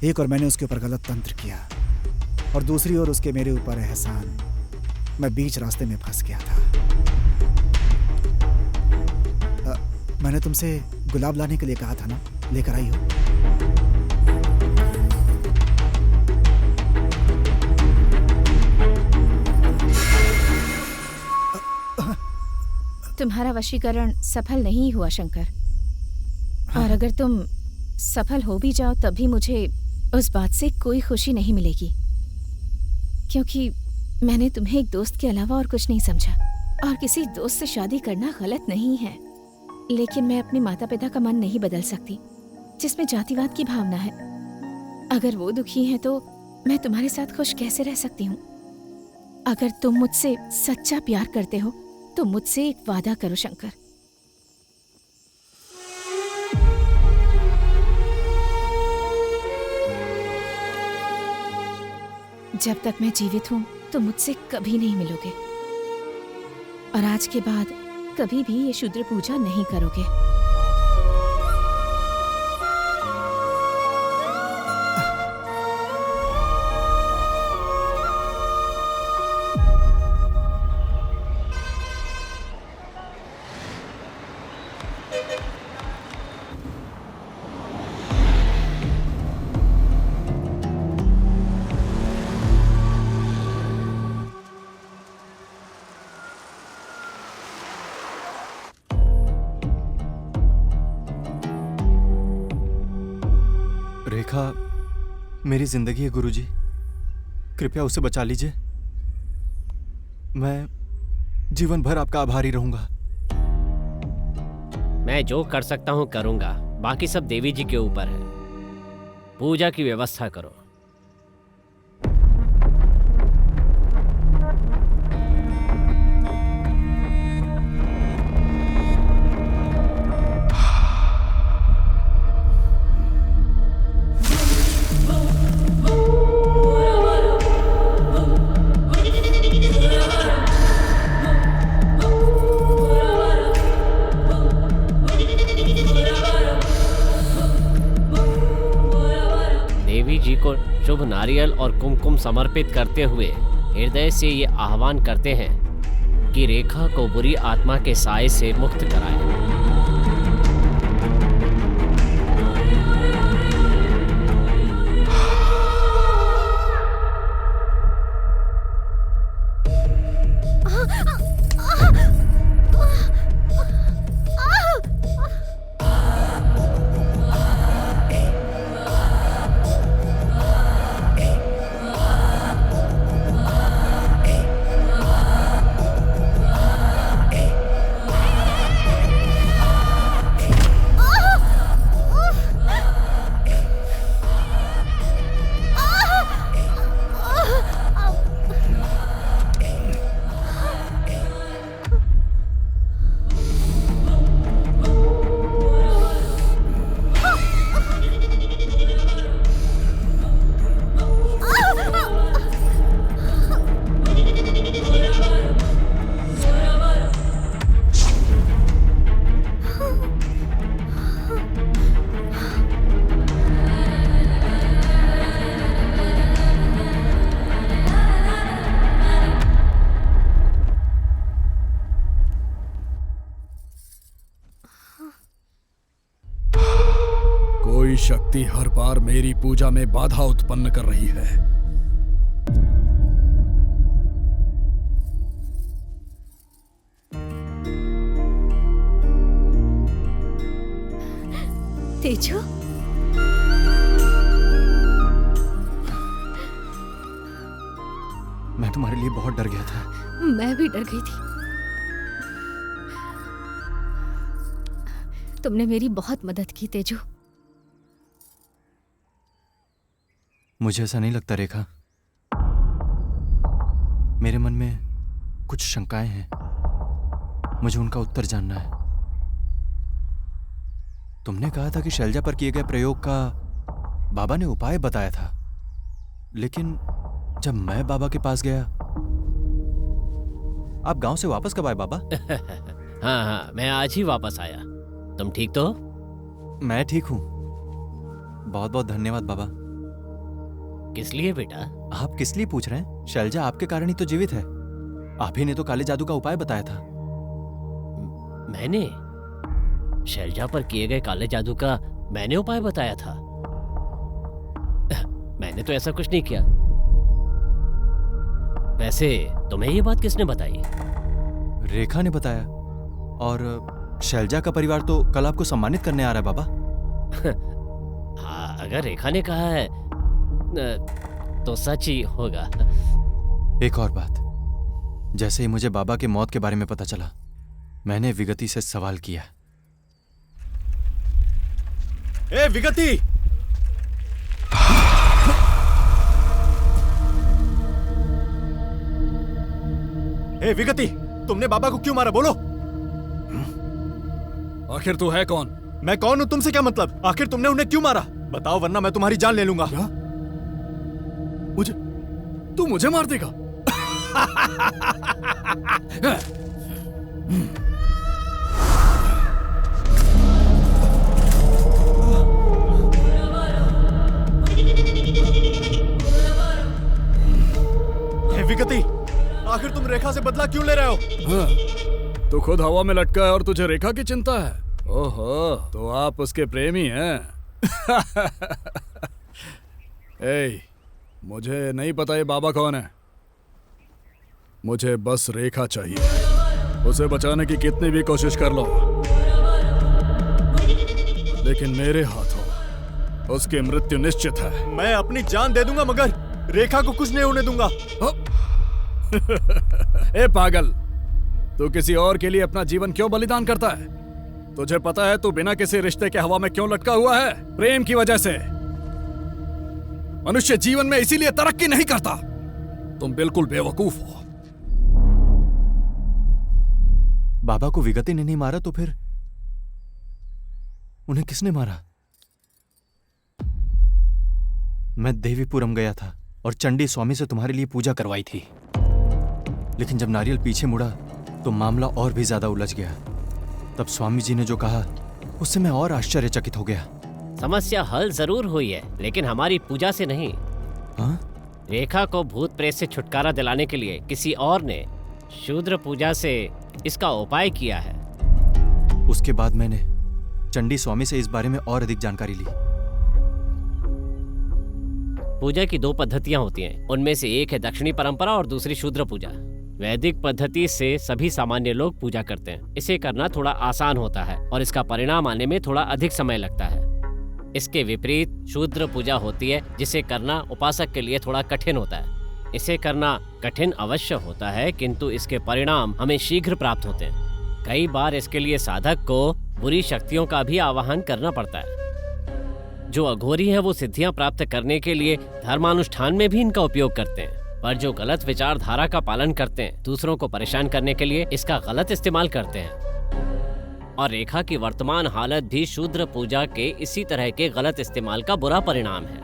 एक और मैंने उसके ऊपर गलत तंत्र किया और दूसरी ओर उसके मेरे ऊपर एहसान। मैं बीच रास्ते में फंस गया था। मैंने तुमसे गुलाब लाने के लिए कहा था ना, लेकर आई हो? तुम्हारा वशीकरण सफल नहीं हुआ शंकर। और अगर तुम सफल हो भी जाओ तब भी मुझे उस बात से कोई खुशी नहीं मिलेगी, क्योंकि मैंने तुम्हें एक दोस्त के अलावा और कुछ नहीं समझा। और किसी दोस्त से शादी करना गलत नहीं है, लेकिन मैं अपने माता पिता का मन नहीं बदल सकती, जिसमें जातिवाद की भावना है। अगर वो दुखी हैं तो मैं तुम्हारे साथ खुश कैसे रह सकती हूँ? अगर तुम मुझसे सच्चा प्यार करते हो तो मुझसे एक वादा करो शंकर। जब तक मैं जीवित हूँ तो मुझसे कभी नहीं मिलोगे, और आज के बाद कभी भी ये शूद्र पूजा नहीं करोगे। रेखा मेरी जिंदगी है गुरुजी, कृपया उसे बचा लीजिए। मैं जीवन भर आपका आभारी रहूंगा। मैं जो कर सकता हूँ करूंगा, बाकी सब देवी जी के ऊपर है। पूजा की व्यवस्था करो। शुभ नारियल और कुमकुम समर्पित करते हुए हृदय से ये आह्वान करते हैं कि रेखा को बुरी आत्मा के साए से मुक्त कराएं। कोई शक्ति हर बार मेरी पूजा में बाधा उत्पन्न कर रही है। तेजू, मैं तुम्हारे लिए बहुत डर गया था। मैं भी डर गई थी। तुमने मेरी बहुत मदद की तेजू। मुझे ऐसा नहीं लगता रेखा। मेरे मन में कुछ शंकाएं हैं, मुझे उनका उत्तर जानना है। तुमने कहा था कि शैलजा पर किए गए प्रयोग का बाबा ने उपाय बताया था, लेकिन जब मैं बाबा के पास गया। आप गांव से वापस कब आए बाबा? हाँ, मैं आज ही वापस आया। तुम ठीक तो? मैं ठीक हूं। बहुत बहुत धन्यवाद बाबा। किस लिए बेटा? आप किस लिए पूछ रहे हैं? शैलजा आपके कारण ही तो जीवित है। आप ही ने तो काले जादू का उपाय बताया था। मैंने? शैलजा पर किए गए काले जादू का मैंने उपाय बताया था? मैंने तो ऐसा कुछ नहीं किया। वैसे तुम्हें ये बात किसने बताई? रेखा ने बताया। और शैलजा का परिवार तो कल आपको सम्मानित करने आ रहा है बाबा। हाँ, अगर रेखा ने कहा है तो सच ही होगा। एक और बात, जैसे ही मुझे बाबा के मौत के बारे में पता चला, मैंने विगति से सवाल किया। ए विगति! ए विगति, तुमने बाबा को क्यों मारा? बोलो। आखिर तू है कौन? मैं कौन हूं तुमसे क्या मतलब? आखिर तुमने उन्हें क्यों मारा? बताओ, वरना मैं तुम्हारी जान ले लूंगा। क्या? तू मुझे मार देगा? विगति, आखिर तुम रेखा से बदला क्यों ले रहे हो? हाँ, तू खुद हवा में लटका है और तुझे रेखा की चिंता है। ओहो, तो आप उसके प्रेमी हैं। ए, मुझे नहीं पता ये बाबा कौन है। मुझे बस रेखा चाहिए। उसे बचाने की कितनी भी कोशिश कर लो, लेकिन मेरे हाथों उसकी मृत्यु निश्चित है। मैं अपनी जान दे दूंगा, मगर रेखा को कुछ नहीं होने दूंगा। ए पागल, तू किसी और के लिए अपना जीवन क्यों बलिदान करता है? तुझे पता है तू बिना किसी रिश्ते के हवा में क्यों लटका हुआ है? प्रेम की वजह से। मनुष्य जीवन में इसीलिए तरक्की नहीं करता। तुम बिल्कुल बेवकूफ हो। बाबा को विगति ने नहीं मारा तो फिर उन्हें किसने मारा? मैं देवीपुरम गया था और चंडी स्वामी से तुम्हारे लिए पूजा करवाई थी, लेकिन जब नारियल पीछे मुड़ा तो मामला और भी ज्यादा उलझ गया। तब स्वामी जी ने जो कहा उससे मैं और आश्चर्यचकित हो गया। समस्या हल जरूर हुई है, लेकिन हमारी पूजा से नहीं। हाँ? रेखा को भूत प्रेत से छुटकारा दिलाने के लिए किसी और ने शूद्र पूजा से इसका उपाय किया है। उसके बाद मैंने चंडी स्वामी से इस बारे में और अधिक जानकारी ली। पूजा की 2 पद्धतियां होती हैं। उनमें से एक है दक्षिणी परंपरा और दूसरी शूद्र पूजा। वैदिक पद्धति से सभी सामान्य लोग पूजा करते हैं। इसे करना थोड़ा आसान होता है और इसका परिणाम आने में थोड़ा अधिक समय लगता है। इसके विपरीत शूद्र पूजा होती है, जिसे करना उपासक के लिए थोड़ा कठिन होता है। इसे करना कठिन अवश्य होता है, किंतु इसके परिणाम हमें शीघ्र प्राप्त होते हैं। कई बार इसके लिए साधक को बुरी शक्तियों का भी आवाहन करना पड़ता है। जो अघोरी हैं वो सिद्धियां प्राप्त करने के लिए धर्मानुष्ठान में भी इनका उपयोग करते हैं, पर जो गलत विचारधारा का पालन करते हैं, दूसरों को परेशान करने के लिए इसका गलत इस्तेमाल करते हैं। और रेखा की वर्तमान हालत भी शूद्र पूजा के इसी तरह के गलत इस्तेमाल का बुरा परिणाम है।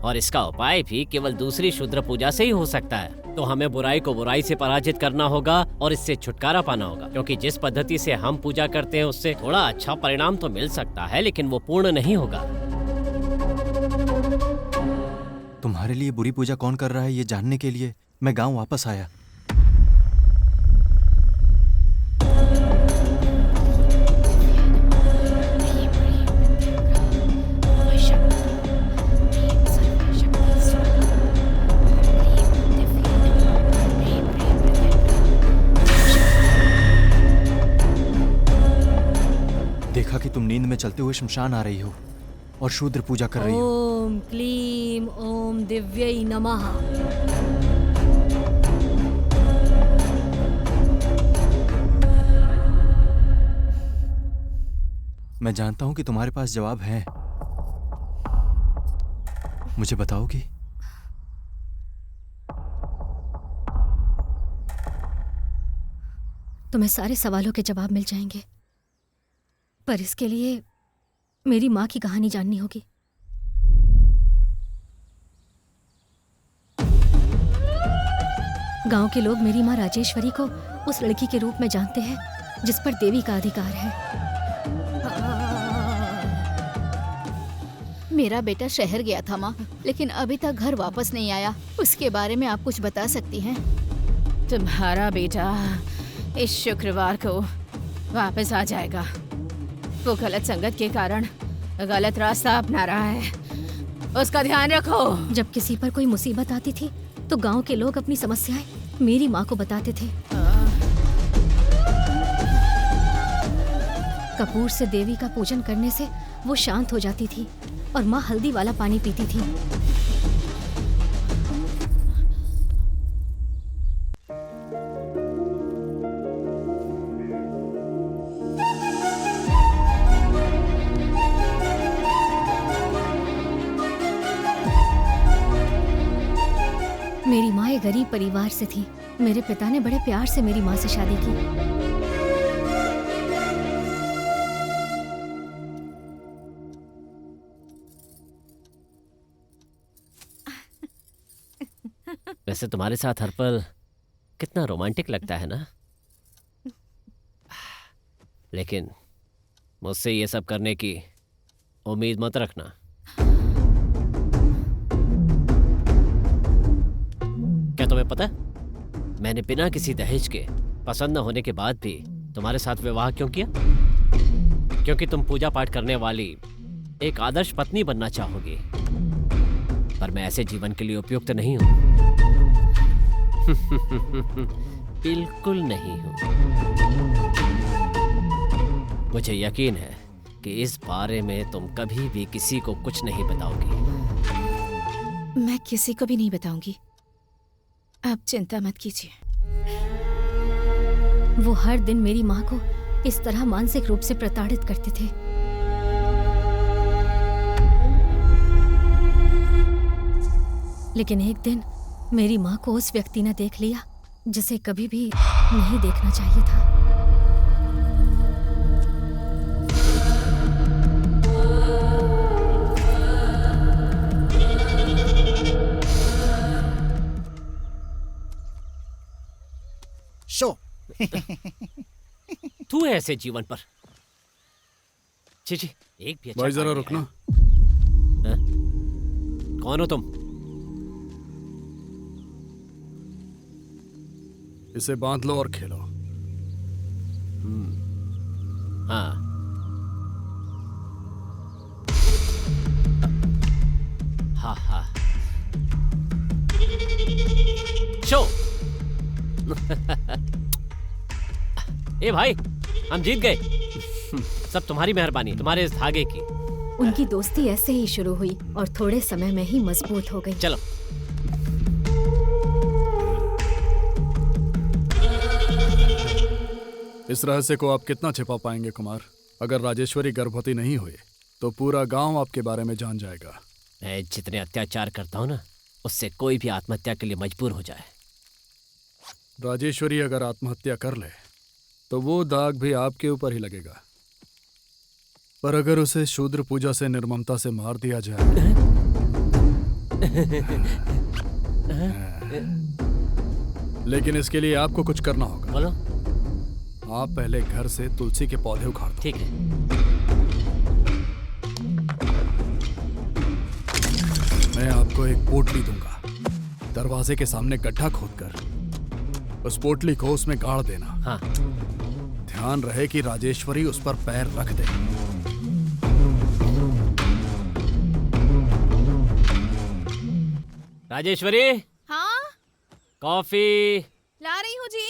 और इसका उपाय भी केवल दूसरी शूद्र पूजा से ही हो सकता है। तो हमें बुराई को बुराई से पराजित करना होगा और इससे छुटकारा पाना होगा, क्योंकि जिस पद्धति से हम पूजा करते हैं उससे थोड़ा अच्छा परिणाम तो मिल सकता है, लेकिन वो पूर्ण नहीं होगा। तुम्हारे लिए बुरी पूजा कौन कर रहा है ये जानने के लिए मैं गांव वापस आया। कि तुम नींद में चलते हुए शमशान आ रही हो और शूद्र पूजा कर रही हो। ओम क्लीम ओम दिव्यै नमः। मैं जानता हूं कि तुम्हारे पास जवाब है, मुझे बताओगी? तुम्हें सारे सवालों के जवाब मिल जाएंगे, पर इसके लिए मेरी माँ की कहानी जाननी होगी। गांव के लोग मेरी माँ राजेश्वरी को उस लड़की के रूप में जानते हैं जिस पर देवी का अधिकार है। मेरा बेटा शहर गया था माँ, लेकिन अभी तक घर वापस नहीं आया। उसके बारे में आप कुछ बता सकती हैं? तुम्हारा बेटा इस शुक्रवार को वापस आ जाएगा। वो गलत संगत के कारण गलत रास्ता अपना रहा है, उसका ध्यान रखो। जब किसी पर कोई मुसीबत आती थी तो गांव के लोग अपनी समस्याएं मेरी माँ को बताते थे। कपूर से देवी का पूजन करने से वो शांत हो जाती थी और माँ हल्दी वाला पानी पीती थी। मेरी माँ एक गरीब परिवार से थी। मेरे पिता ने बड़े प्यार से मेरी माँ से शादी की। वैसे तुम्हारे साथ हर पल कितना रोमांटिक लगता है ना, लेकिन मुझसे ये सब करने की उम्मीद मत रखना। क्या तुम्हें पता है मैंने बिना किसी दहेज के, पसंद न होने के बाद भी तुम्हारे साथ विवाह क्यों किया? क्योंकि तुम पूजा पाठ करने वाली एक आदर्श पत्नी बनना चाहोगी, पर मैं ऐसे जीवन के लिए उपयुक्त नहीं हूं। बिल्कुल नहीं हूं। मुझे यकीन है कि इस बारे में तुम कभी भी किसी को कुछ नहीं बताओगी। मैं किसी को भी नहीं बताऊंगी, आप चिंता मत कीजिए। वो हर दिन मेरी माँ को इस तरह मानसिक रूप से प्रताड़ित करते थे। लेकिन एक दिन मेरी माँ को उस व्यक्ति ने देख लिया जिसे कभी भी नहीं देखना चाहिए था। शो तू है ऐसे जीवन पर। जी जी, एक भी अच्छा भाई जरा काम रुकना। नहीं है। कौन हो तुम? इसे बांध लो और खेलो। हाँ, हाँ हाँ, शो। ए भाई, हम जीत गए। सब तुम्हारी मेहरबानी, तुम्हारे इस धागे की। उनकी दोस्ती ऐसे ही शुरू हुई और थोड़े समय में ही मजबूत हो गई। चलो। इस रहस्य को आप कितना छिपा पाएंगे कुमार? अगर राजेश्वरी गर्भवती नहीं हुई तो पूरा गांव आपके बारे में जान जाएगा। मैं जितने अत्याचार करता हूँ ना, उससे कोई भी आत्महत्या के लिए मजबूर हो जाए। राजेश्वरी अगर आत्महत्या कर ले तो वो दाग भी आपके ऊपर ही लगेगा, पर अगर उसे शूद्र पूजा से निर्ममता से मार दिया जाए लेकिन इसके लिए आपको कुछ करना होगा। बोलो। आप पहले घर से तुलसी के पौधे उखाड़ दो। ठीक है। मैं आपको एक पोटली दूंगा। दरवाजे के सामने गड्ढा खोदकर उस पोटली को उसमें गाड़ देना। हाँ। ध्यान रहे कि राजेश्वरी उस पर पैर रख दे। राजेश्वरी। हाँ, कॉफी। ला रही हूँ जी।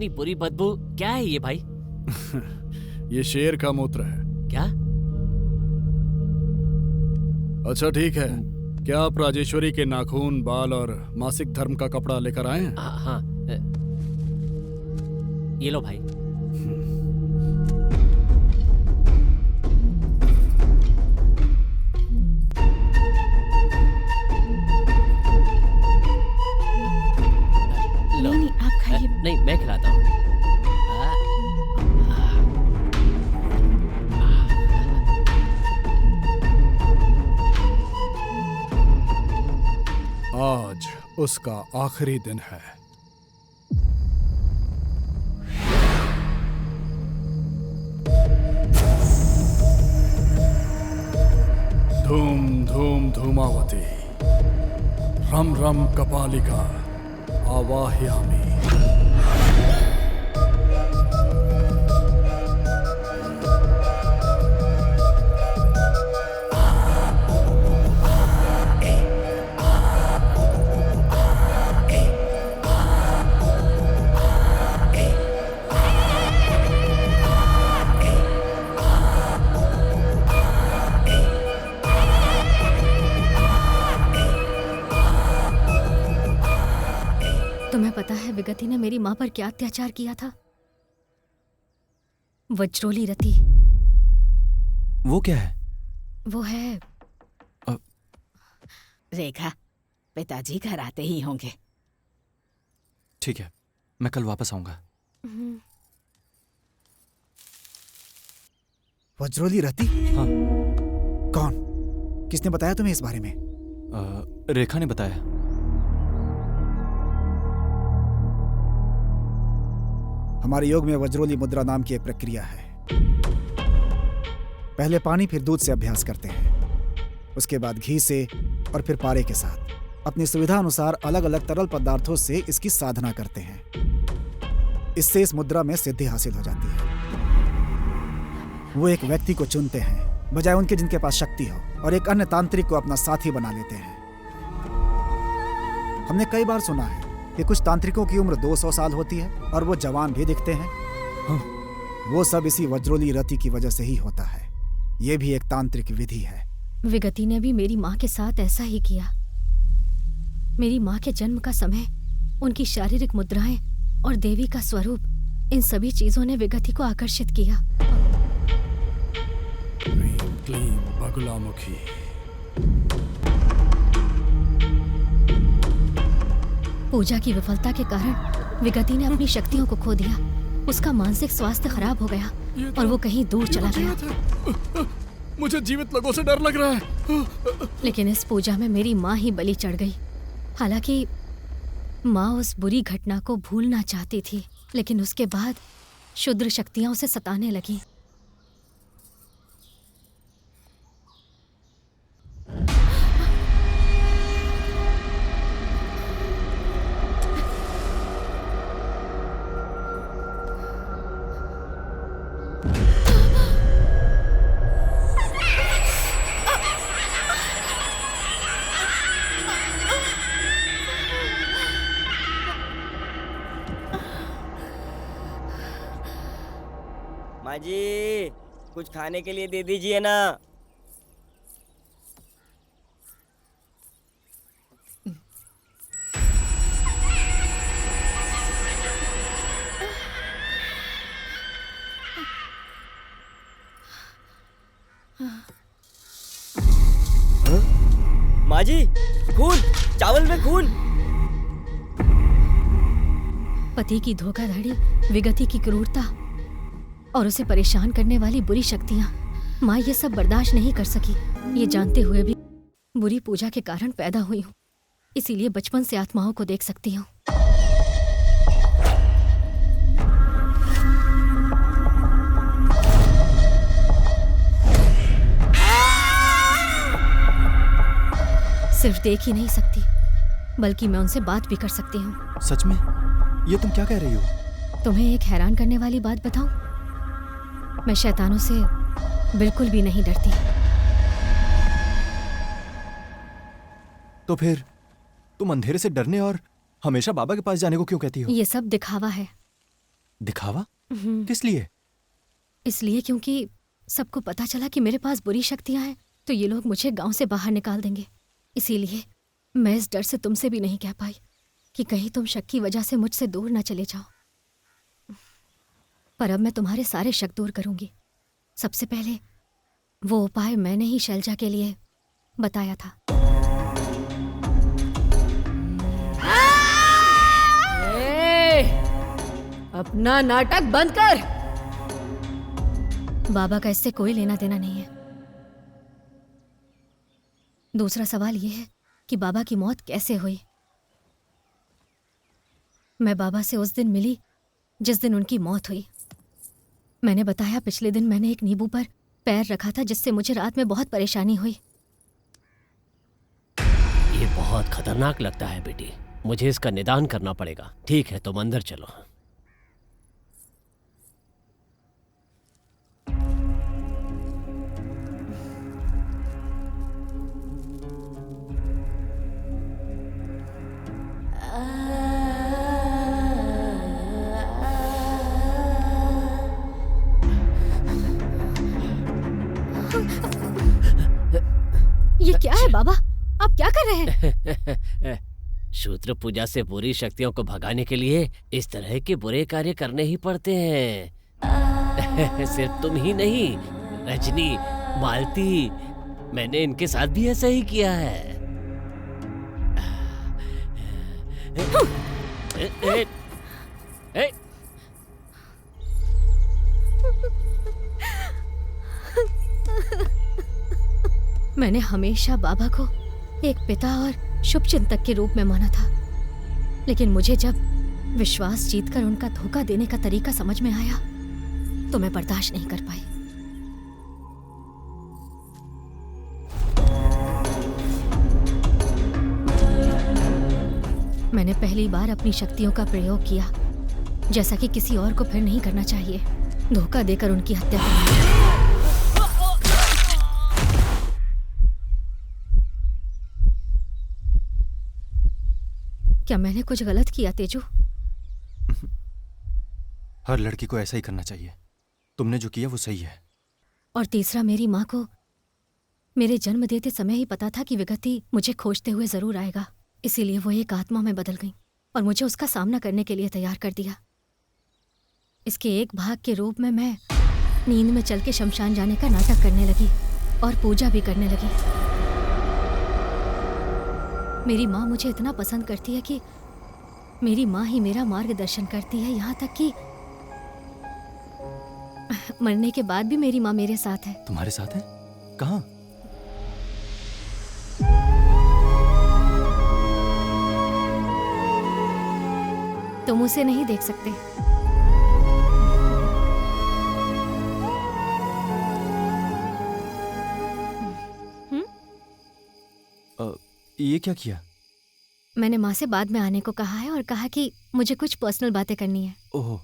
इतनी बुरी बदबू क्या है ये भाई? ये शेर का मूत्र है। क्या? अच्छा ठीक है, क्या आप राजेश्वरी के नाखून, बाल और मासिक धर्म का कपड़ा लेकर आए हैं? हाँ, ये लो भाई। नहीं आप खाइए। नहीं, मैं खिलाता हूँ। आज उसका आखिरी दिन है। धूम धूम धूमावती, रम रम कपालिका, आवाहयामि। तुम्हें पता है विगति ने मेरी माँ पर क्या अत्याचार किया था? वज्रोली रति। वो क्या है? वो है रेखा, पिताजी घर आते ही होंगे। ठीक है, मैं कल वापस आऊंगा। वज्रोली रति? हाँ। कौन? किसने बताया तुम्हें इस बारे में? रेखा ने बताया। हमारे योग में वज्रोली मुद्रा नाम की एक प्रक्रिया है। पहले पानी फिर दूध से अभ्यास करते हैं, उसके बाद घी से और फिर पारे के साथ अपनी सुविधा अनुसार अलग अलग तरल पदार्थों से इसकी साधना करते हैं। इससे इस मुद्रा में सिद्धि हासिल हो जाती है। वो एक व्यक्ति को चुनते हैं बजाय उनके जिनके पास शक्ति हो, और एक अन्य तांत्रिक को अपना साथी बना लेते हैं। हमने कई बार सुना है कि कुछ तांत्रिकों की उम्र 200 साल होती है और वो जवान भी दिखते हैं। हाँ, वो सब इसी वज्रोली रति की वजह से ही होता है। ये भी एक तांत्रिक विधि है। विगति ने भी मेरी माँ के साथ ऐसा ही किया। मेरी माँ के जन्म का समय, उनकी शारीरिक मुद्राएं और देवी का स्वरूप, इन सभी चीजों ने विगति को आकर्षित किया। क्लीं बगुलामुखी। पूजा की विफलता के कारण विगति ने अपनी शक्तियों को खो दिया। उसका मानसिक स्वास्थ्य खराब हो गया और वो कहीं दूर चला गया। मुझे जीवित लोगों से डर लग रहा है। लेकिन इस पूजा में मेरी माँ ही बलि चढ़ गई। हालांकि माँ उस बुरी घटना को भूलना चाहती थी, लेकिन उसके बाद क्षुद्र शक्तियां उसे सताने लगी। माँ जी, कुछ खाने के लिए दे दीजिए ना। माँ जी, खून, चावल में खून। पति की धोखाधड़ी, विगति की क्रूरता और उसे परेशान करने वाली बुरी शक्तियां, माँ ये सब बर्दाश्त नहीं कर सकी। ये जानते हुए भी बुरी पूजा के कारण पैदा हुई हूँ, इसीलिए बचपन से आत्माओं को देख सकती हूँ। सिर्फ देख ही नहीं सकती, बल्कि मैं उनसे बात भी कर सकती हूँ। सच में? ये तुम क्या कह रही हो? तुम्हें एक हैरान करने वाली बात बताऊं? मैं शैतानों से बिल्कुल भी नहीं डरती। तो फिर तुम अंधेरे से डरने और हमेशा बाबा के पास जाने को क्यों कहती हो? ये सब दिखावा है। दिखावा? किस लिए? इसलिए क्योंकि सबको पता चला कि मेरे पास बुरी शक्तियां हैं, तो ये लोग मुझे गांव से बाहर निकाल देंगे। इसीलिए मैं इस डर से तुमसे भी नहीं कह पाई कि कहीं तुम शक की वजह से मुझसे दूर ना चले जाओ। पर अब मैं तुम्हारे सारे शक दूर करूंगी। सबसे पहले वो उपाय मैंने ही शैलजा के लिए बताया था। अपना नाटक बंद कर। बाबा का इससे कोई लेना देना नहीं है। दूसरा सवाल यह है कि बाबा की मौत कैसे हुई। मैं बाबा से उस दिन मिली जिस दिन उनकी मौत हुई। मैंने बताया पिछले दिन मैंने एक नींबू पर पैर रखा था जिससे मुझे रात में बहुत परेशानी हुई। ये बहुत खतरनाक लगता है बेटी, मुझे इसका निदान करना पड़ेगा। ठीक है, तुम अंदर चलो। ये क्या है बाबा, आप क्या कर रहे हैं? शूद्र पूजा से बुरी शक्तियों को भगाने के लिए इस तरह के बुरे कार्य करने ही पड़ते हैं। सिर्फ तुम ही नहीं, रजनी, मालती, मैंने इनके साथ भी ऐसा ही किया है। मैंने हमेशा बाबा को एक पिता और शुभचिंतक के रूप में माना था, लेकिन मुझे जब विश्वास जीतकर उनका धोखा देने का तरीका समझ में आया तो मैं बर्दाश्त नहीं कर पाई। मैंने पहली बार अपनी शक्तियों का प्रयोग किया, जैसा कि किसी और को फिर नहीं करना चाहिए, धोखा देकर उनकी हत्या करना। क्या मैंने कुछ गलत किया तेजू? हर लड़की को ऐसा ही करना चाहिए। तुमने जो किया वो सही है। और तीसरा, मेरी माँ को मेरे जन्म देते समय ही पता था कि विगति मुझे खोजते हुए जरूर आएगा, इसीलिए वो एक आत्मा में बदल गई और मुझे उसका सामना करने के लिए तैयार कर दिया। इसके एक भाग के रूप में मैं नींद में चल के शमशान जाने का नाटक करने लगी और पूजा भी करने लगी। मेरी माँ मुझे इतना पसंद करती है कि मेरी माँ ही मेरा मार्गदर्शन करती है, यहाँ तक कि मरने के बाद भी मेरी माँ मेरे साथ है। तुम्हारे साथ है? कहाँ? तुम उसे नहीं देख सकते। ये क्या किया? मैंने माँ से बाद में आने को कहा है और कहा कि मुझे कुछ पर्सनल बातें करनी है। ओह।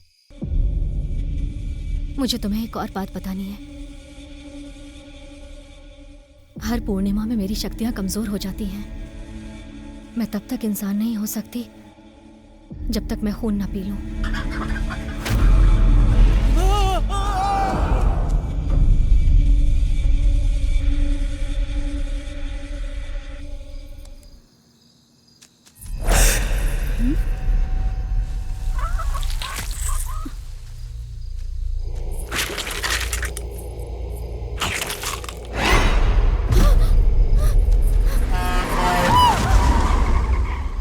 मुझे तुम्हें एक और बात बतानी है। हर पूर्णिमा में मेरी शक्तियां कमजोर हो जाती हैं। मैं तब तक इंसान नहीं हो सकती जब तक मैं खून ना पी लूं।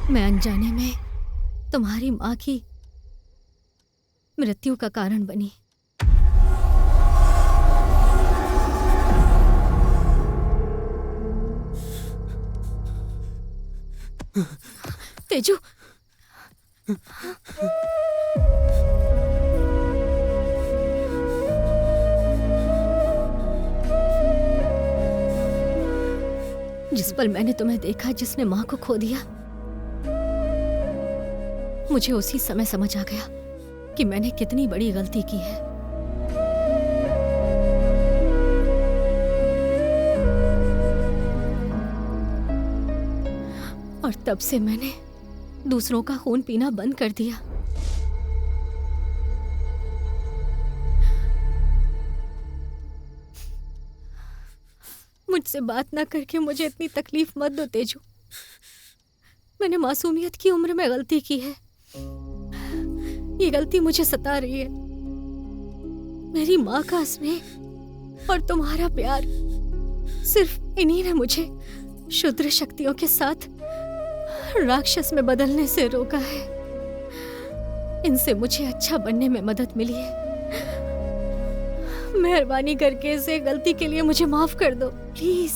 मैं अनजाने में तुम्हारी माँ की मृत्यु का कारण बनी। तेजू, जिस पल मैंने तुम्हें देखा जिसने माँ को खो दिया, मुझे उसी समय समझ आ गया कि मैंने कितनी बड़ी गलती की है। और तब से मैंने दूसरों का खून पीना बंद कर दिया। मुझसे बात ना करके मुझे इतनी तकलीफ मत दो तेजू। मैंने मासूमियत की उम्र में गलती की है। ये गलती मुझे सता रही है। मेरी माँ का स्नेह और तुम्हारा प्यार, सिर्फ इन्हीं ने मुझे क्षुद्र शक्तियों के साथ राक्षस में बदलने से रोका है। इनसे मुझे अच्छा बनने में मदद मिली है। मेहरबानी करके इसे गलती के लिए मुझे माफ कर दो प्लीज।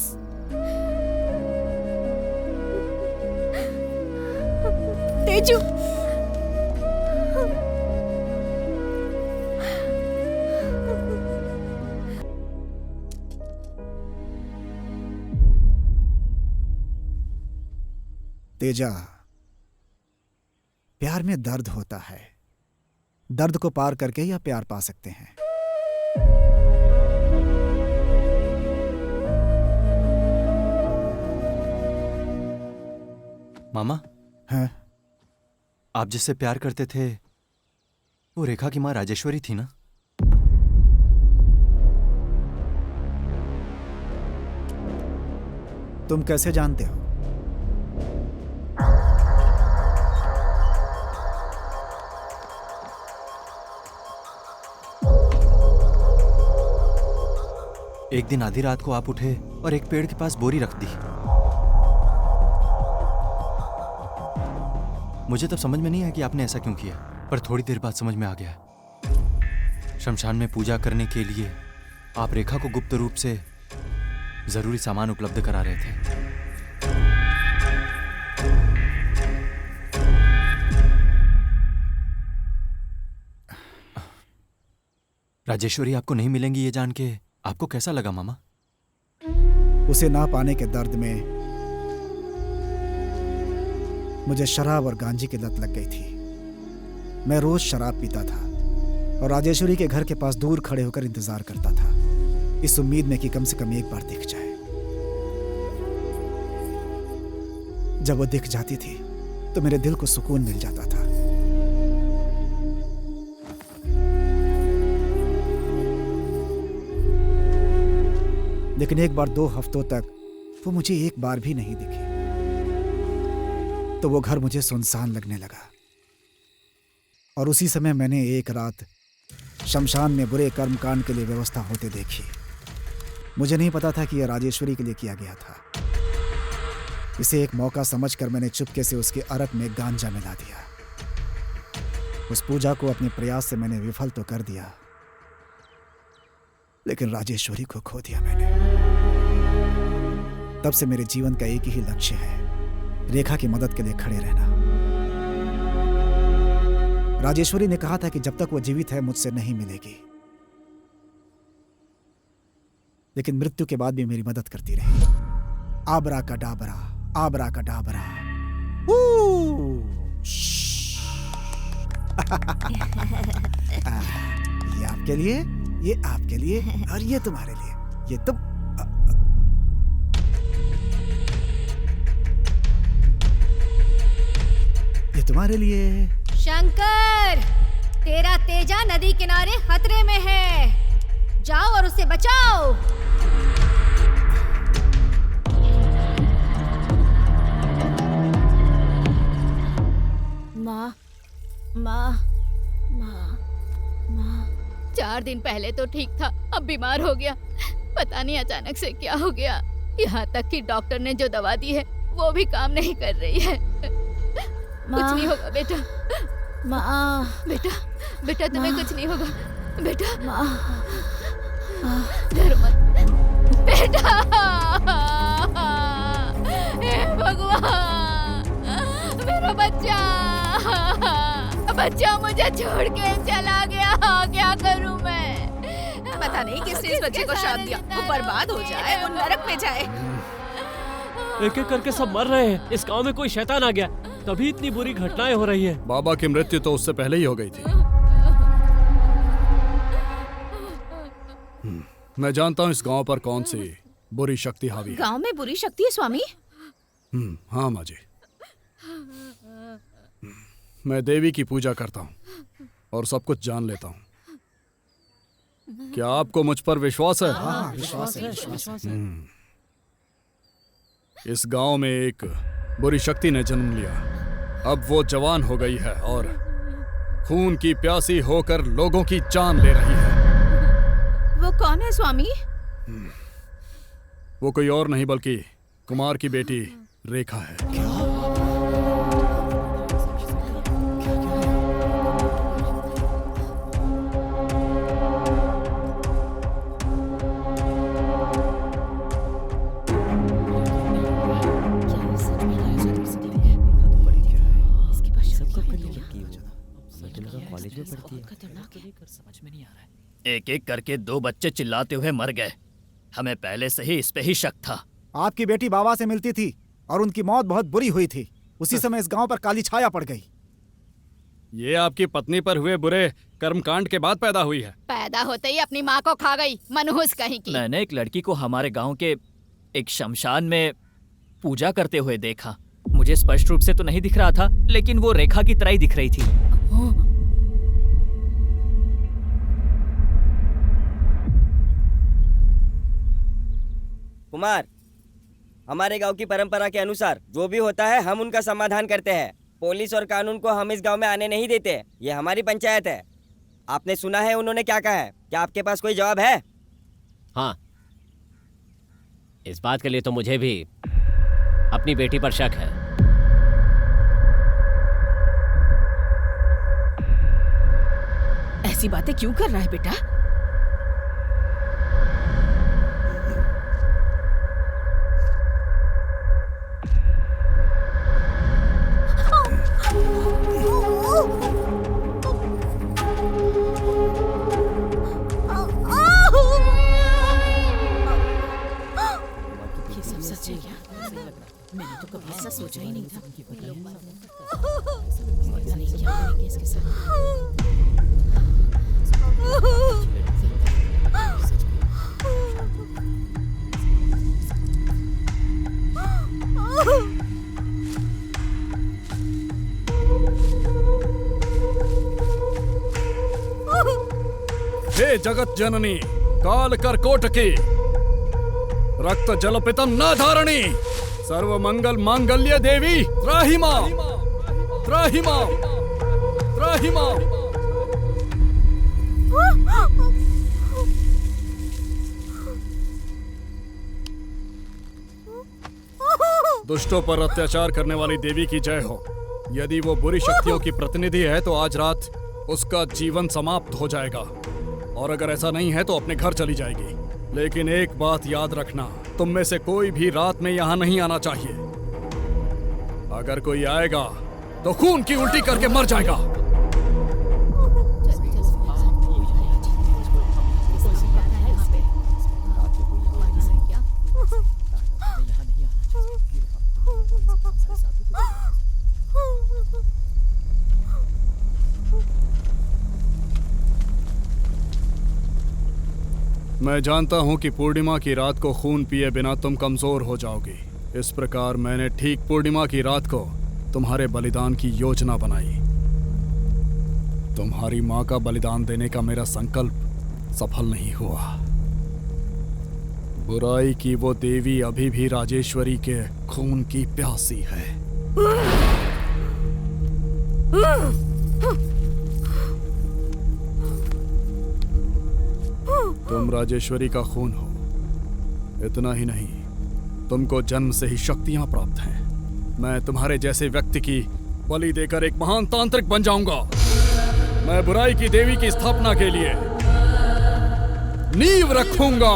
तेजू, तेजा, प्यार में दर्द होता है। दर्द को पार करके ही आप प्यार पा सकते हैं। मामा, हैं? आप जिससे प्यार करते थे वो रेखा की माँ राजेश्वरी थी ना? तुम कैसे जानते हो? एक दिन आधी रात को आप उठे और एक पेड़ के पास बोरी रख दी। मुझे तब समझ में नहीं आया कि आपने ऐसा क्यों किया, पर थोड़ी देर बाद समझ में आ गया। शमशान में पूजा करने के लिए आप रेखा को गुप्त रूप से जरूरी सामान उपलब्ध करा रहे थे। राजेश्वरी आपको नहीं मिलेंगी ये जान के आपको कैसा लगा मामा? उसे ना पाने के दर्द में मुझे शराब और गांजे की लत लग गई थी। मैं रोज शराब पीता था और राजेश्वरी के घर के पास दूर खड़े होकर इंतजार करता था, इस उम्मीद में कि कम से कम एक बार दिख जाए। जब वो दिख जाती थी तो मेरे दिल को सुकून मिल जाता था। लेकिन एक बार 2 हफ्तों तक वो मुझे एक बार भी नहीं दिखी, तो वो घर मुझे सुनसान लगने लगा। और उसी समय मैंने एक रात शमशान में बुरे कर्मकांड के लिए व्यवस्था होते देखी। मुझे नहीं पता था कि यह राजेश्वरी के लिए किया गया था। इसे एक मौका समझकर मैंने चुपके से उसके अरक में गांजा मिला दिया। उस पूजा को अपने प्रयास से मैंने विफल तो कर दिया, लेकिन राजेश्वरी को खो दिया मैंने। तब से मेरे जीवन का एक ही लक्ष्य है, रेखा की मदद के लिए खड़े रहना। राजेश्वरी ने कहा था कि जब तक वो जीवित है मुझसे नहीं मिलेगी, लेकिन मृत्यु के बाद भी मेरी मदद करती रही। आबरा का डाबरा, आबरा का डाबरा। ये आपके लिए, ये आपके लिए और ये तुम्हारे लिए। ये तुम ये तुम्हारे लिए। शंकर, तेरा तेजा नदी किनारे खतरे में है। जाओ और उसे बचाओ। माँ, माँ, माँ, माँ। 4 दिन पहले तो ठीक था, अब बीमार हो गया। पता नहीं अचानक से क्या हो गया। यहाँ तक कि डॉक्टर ने जो दवा दी है वो भी काम नहीं कर रही है। कुछ नहीं होगा बेटा। माँ, बेटा, बेटा तुम्हें कुछ नहीं होगा बेटा। माँ, डरो मत बेटा। हे भगवान, मेरा बच्चा, बच्चा मुझे छोड़ के चला गया। क्या करूं मैं? पता नहीं किसने इस बच्चे को श्राप दिया। वो बर्बाद हो जाए, वो नरक में जाए। एक एक करके सब मर रहे हैं। इस गांव में कोई शैतान आ गया, तभी इतनी बुरी घटनाएं हो रही है। बाबा की मृत्यु तो उससे पहले ही हो गई थी। मैं जानता हूँ इस गांव पर कौन सी बुरी शक्ति हावी है। गांव में बुरी शक्ति है स्वामी? हाँ माँ जी, मैं देवी की पूजा करता हूँ और सब कुछ जान लेता हूँ। क्या आपको मुझ पर विश्वास है? हाँ, विश्वास है, विश्वास है। इस गांव में एक बुरी शक्ति ने जन्म लिया। अब वो जवान हो गई है और खून की प्यासी होकर लोगों की जान ले रही है। वो कौन है स्वामी? वो कोई और नहीं बल्कि कुमार की बेटी रेखा है। एक एक करके 2 बच्चे चिल्लाते हुए मर गए। हमें पहले से ही इस पे ही शक था। आपकी बेटी बाबा से मिलती थी और उनकी मौत बहुत बुरी हुई थी। उसी समय इस गांव पर काली छाया पड़ गई। ये आपकी पत्नी पर हुए बुरे कर्मकांड के बाद पैदा हुई है। पैदा होते ही अपनी माँ को खा गई, मनहूस कहीं की। मैंने एक लड़की को हमारे गांव के एक शमशान में पूजा करते हुए देखा। मुझे स्पष्ट रूप से तो नहीं दिख रहा था, लेकिन वो रेखा की तरह ही दिख रही थी। कुमार, हमारे गांव की परंपरा के अनुसार जो भी होता है हम उनका समाधान करते हैं। पुलिस और कानून को हम इस गांव में आने नहीं देते। ये हमारी पंचायत है। आपने सुना है उन्होंने क्या कहा है? क्या आपके पास कोई जवाब है? हाँ, इस बात के लिए तो मुझे भी अपनी बेटी पर शक है। ऐसी बातें क्यों कर रहा है बेटा? मैंने तो कभी ऐसा सोचा ही नहीं था। हे जगत जननी काल कर कोटकी रक्त जल पितम न धारणी सर्व मंगल मांगल्य देवी त्राहि मां त्राहि मां त्राहि मां। दुष्टों पर अत्याचार करने वाली देवी की जय हो। यदि वो बुरी शक्तियों की प्रतिनिधि है तो आज रात उसका जीवन समाप्त हो जाएगा, और अगर ऐसा नहीं है तो अपने घर चली जाएगी। लेकिन एक बात याद रखना, तुम में से कोई भी रात में यहाँ नहीं आना चाहिए। अगर कोई आएगा तो खून की उल्टी करके मर जाएगा। मैं जानता हूं कि पूर्णिमा की रात को खून पिए बिना तुम कमजोर हो जाओगी। इस प्रकार मैंने ठीक पूर्णिमा की रात को तुम्हारे बलिदान की योजना बनाई। तुम्हारी मां का बलिदान देने का मेरा संकल्प सफल नहीं हुआ। बुराई की वो देवी अभी भी राजेश्वरी के खून की प्यासी है। तुम राजेश्वरी का खून हो। इतना ही नहीं, तुमको जन्म से ही शक्तियां प्राप्त हैं। मैं तुम्हारे जैसे व्यक्ति की बलि देकर एक महान तांत्रिक बन जाऊंगा। मैं बुराई की देवी की स्थापना के लिए नींव रखूंगा।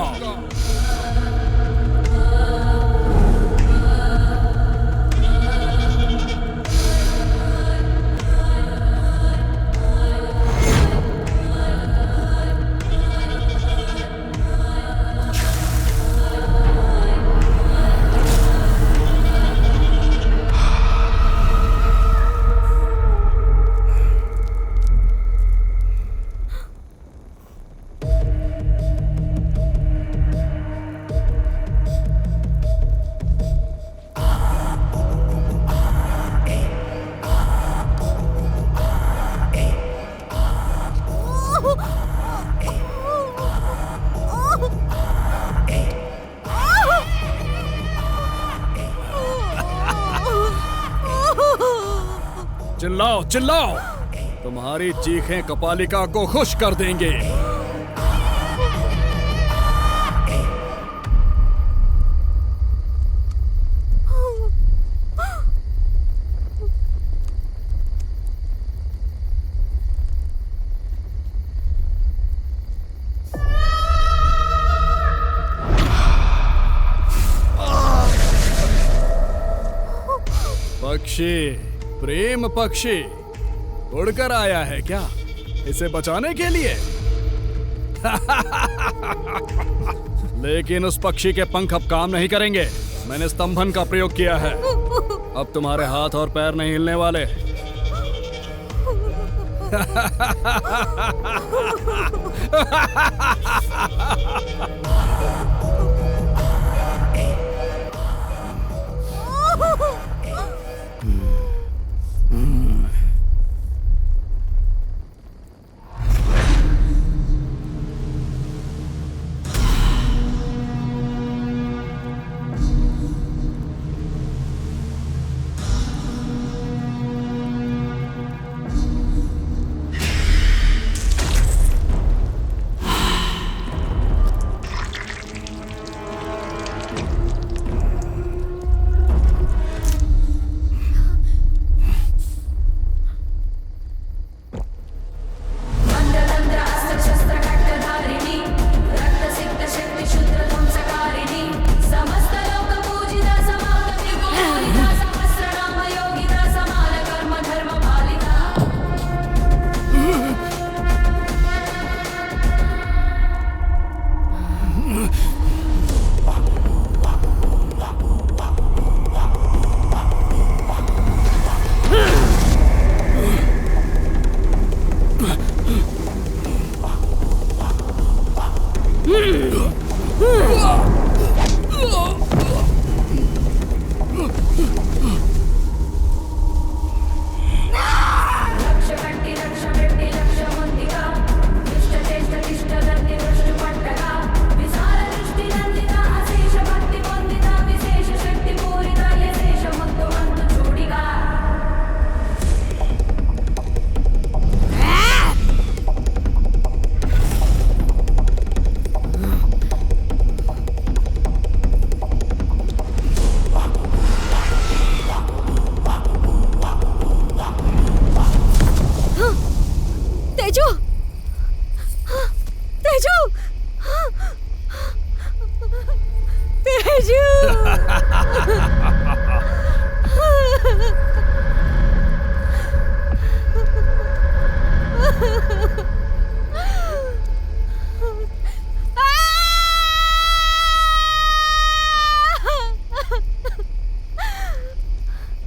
चिल्लाओ चिल्लाओ, तुम्हारी चीखें कपालिका को खुश कर देंगे। पक्षी, प्रेम पक्षी उड़कर आया है क्या इसे बचाने के लिए? लेकिन उस पक्षी के पंख अब काम नहीं करेंगे। मैंने स्तंभन का प्रयोग किया है, अब तुम्हारे हाथ और पैर नहीं हिलने वाले।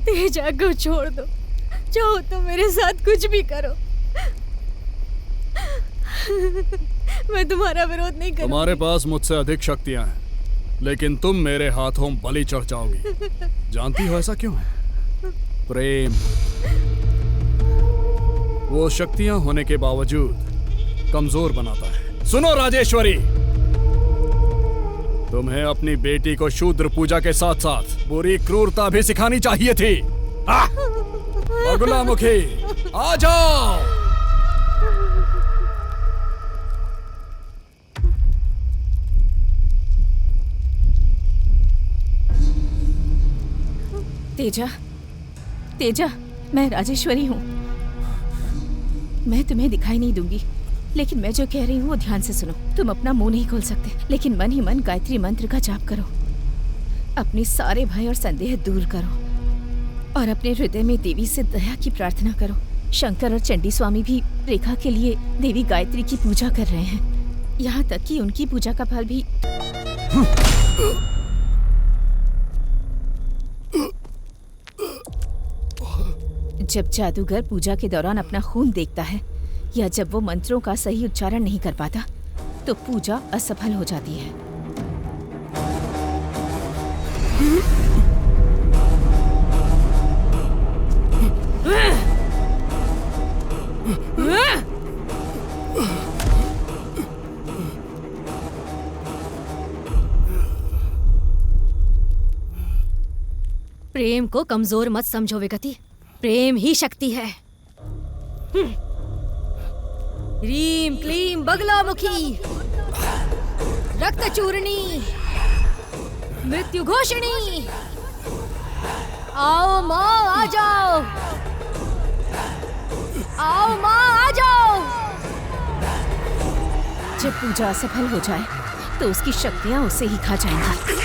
तेजा को छोड़ दो, चाहो तो मेरे साथ कुछ भी करो, मैं तुम्हारा विरोध नहीं करूंगी। तुम्हारे पास मुझसे अधिक शक्तियां हैं, लेकिन तुम मेरे हाथों बलि चढ़ जाओगी। जानती हो ऐसा क्यों है? प्रेम। वो शक्तियां होने के बावजूद कमजोर बनाता है। सुनो राजेश्वरी, तुम्हें अपनी बेटी को शूद्र पूजा के साथ साथ बुरी क्रूरता भी सिखानी चाहिए थी। बगुलामुखी, आ जाओ। तेजा, तेजा, मैं राजेश्वरी हूँ। मैं तुम्हें दिखाई नहीं दूंगी, लेकिन मैं जो कह रही हूँ वो ध्यान से सुनो। तुम अपना मुंह नहीं खोल सकते, लेकिन मन ही मन गायत्री मंत्र का जाप करो। अपने सारे भय और संदेह दूर करो और अपने हृदय में देवी से दया की प्रार्थना करो। शंकर और चंडी स्वामी भी रेखा के लिए देवी गायत्री की पूजा कर रहे हैं, यहाँ तक कि उनकी पूजा का फल भी। जब जादूगर पूजा के दौरान अपना खून देखता है या जब वो मंत्रों का सही उच्चारण नहीं कर पाता, तो पूजा असफल हो जाती है। प्रेम को कमजोर मत समझो विगति। प्रेम ही शक्ति है। ह्रीम क्लीम बगलामुखी, रक्त चूर्णी, मृत्यु घोषणी। आओ माँ आ जाओ, आओ माँ आ जाओ। जब पूजा असफल हो जाए तो उसकी शक्तियां उसे ही खा जाएंगी।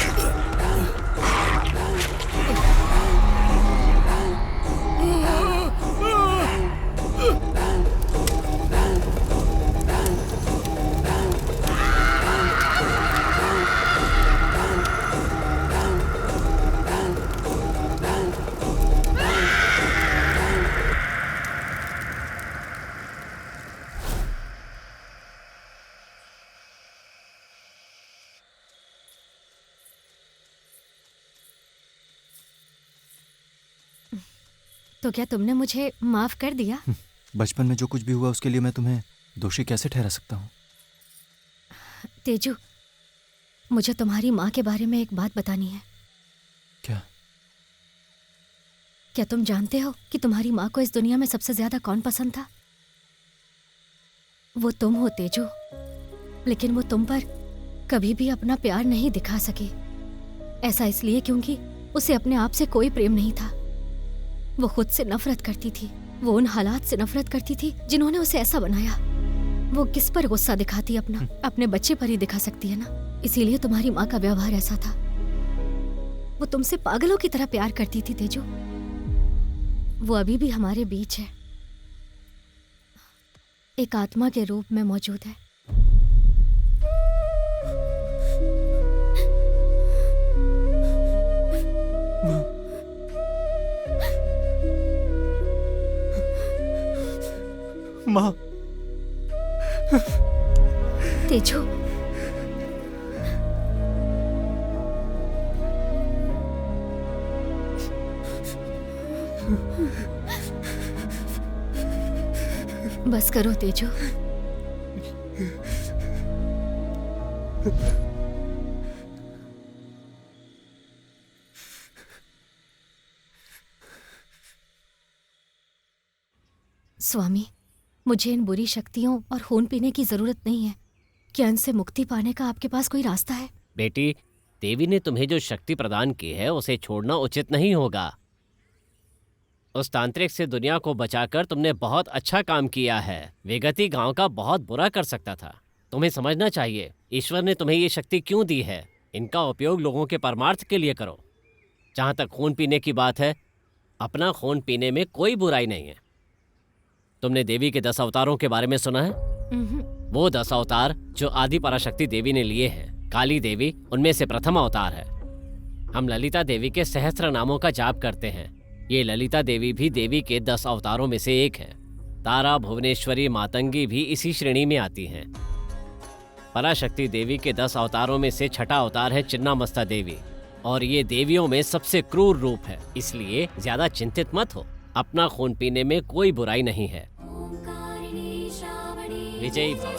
तो क्या तुमने मुझे माफ कर दिया? बचपन में जो कुछ भी हुआ उसके लिए मैं तुम्हें दोषी कैसे ठहरा सकता हूँ? तेजू, मुझे तुम्हारी माँ के बारे में एक बात बतानी है। क्या? क्या तुम जानते हो कि तुम्हारी माँ को इस दुनिया में सबसे ज्यादा कौन पसंद था? वो तुम हो तेजू, लेकिन वो तुम पर कभी भी अपना प्यार नहीं दिखा सकी। ऐसा इसलिए क्योंकि उसे अपने आप से कोई प्रेम नहीं था। वो खुद से नफरत करती थी, वो उन हालात से नफरत करती थी जिन्होंने उसे ऐसा बनाया। वो किस पर गुस्सा दिखाती अपना? अपने बच्चे पर ही दिखा सकती है ना। इसीलिए तुम्हारी माँ का व्यवहार ऐसा था। वो तुमसे पागलों की तरह प्यार करती थी तेजू। वो अभी भी हमारे बीच है, एक आत्मा के रूप में मौजूद है। माँ। तेजू, बस करो तेजू। स्वामी, मुझे इन बुरी शक्तियों और खून पीने की जरूरत नहीं है। क्या इनसे मुक्ति पाने का आपके पास कोई रास्ता है? बेटी, देवी ने तुम्हें जो शक्ति प्रदान की है उसे छोड़ना उचित नहीं होगा। उस तांत्रिक से दुनिया को बचाकर तुमने बहुत अच्छा काम किया है। विगति गांव का बहुत बुरा कर सकता था। तुम्हें समझना चाहिए ईश्वर ने तुम्हें ये शक्ति क्यों दी है। इनका उपयोग लोगों के परमार्थ के लिए करो। जहां तक खून पीने की बात है, अपना खून पीने में कोई बुराई नहीं है। तुमने देवी के 10 अवतारों के बारे में सुना है? वो 10 अवतार जो आदि पराशक्ति देवी ने लिए हैं। काली देवी उनमें से प्रथम अवतार है। हम ललिता देवी के सहस्त्र नामों का जाप करते हैं। ये ललिता देवी भी देवी के 10 अवतारों में से एक है। तारा, भुवनेश्वरी, मातंगी भी इसी श्रेणी में आती हैं। पराशक्ति देवी के 10 अवतारों में से छठा अवतार है चिन्नामस्ता देवी, और ये देवियों में सबसे क्रूर रूप है। इसलिए ज्यादा चिंतित मत हो। अपना खून पीने में कोई बुराई नहीं है। विजयी भव।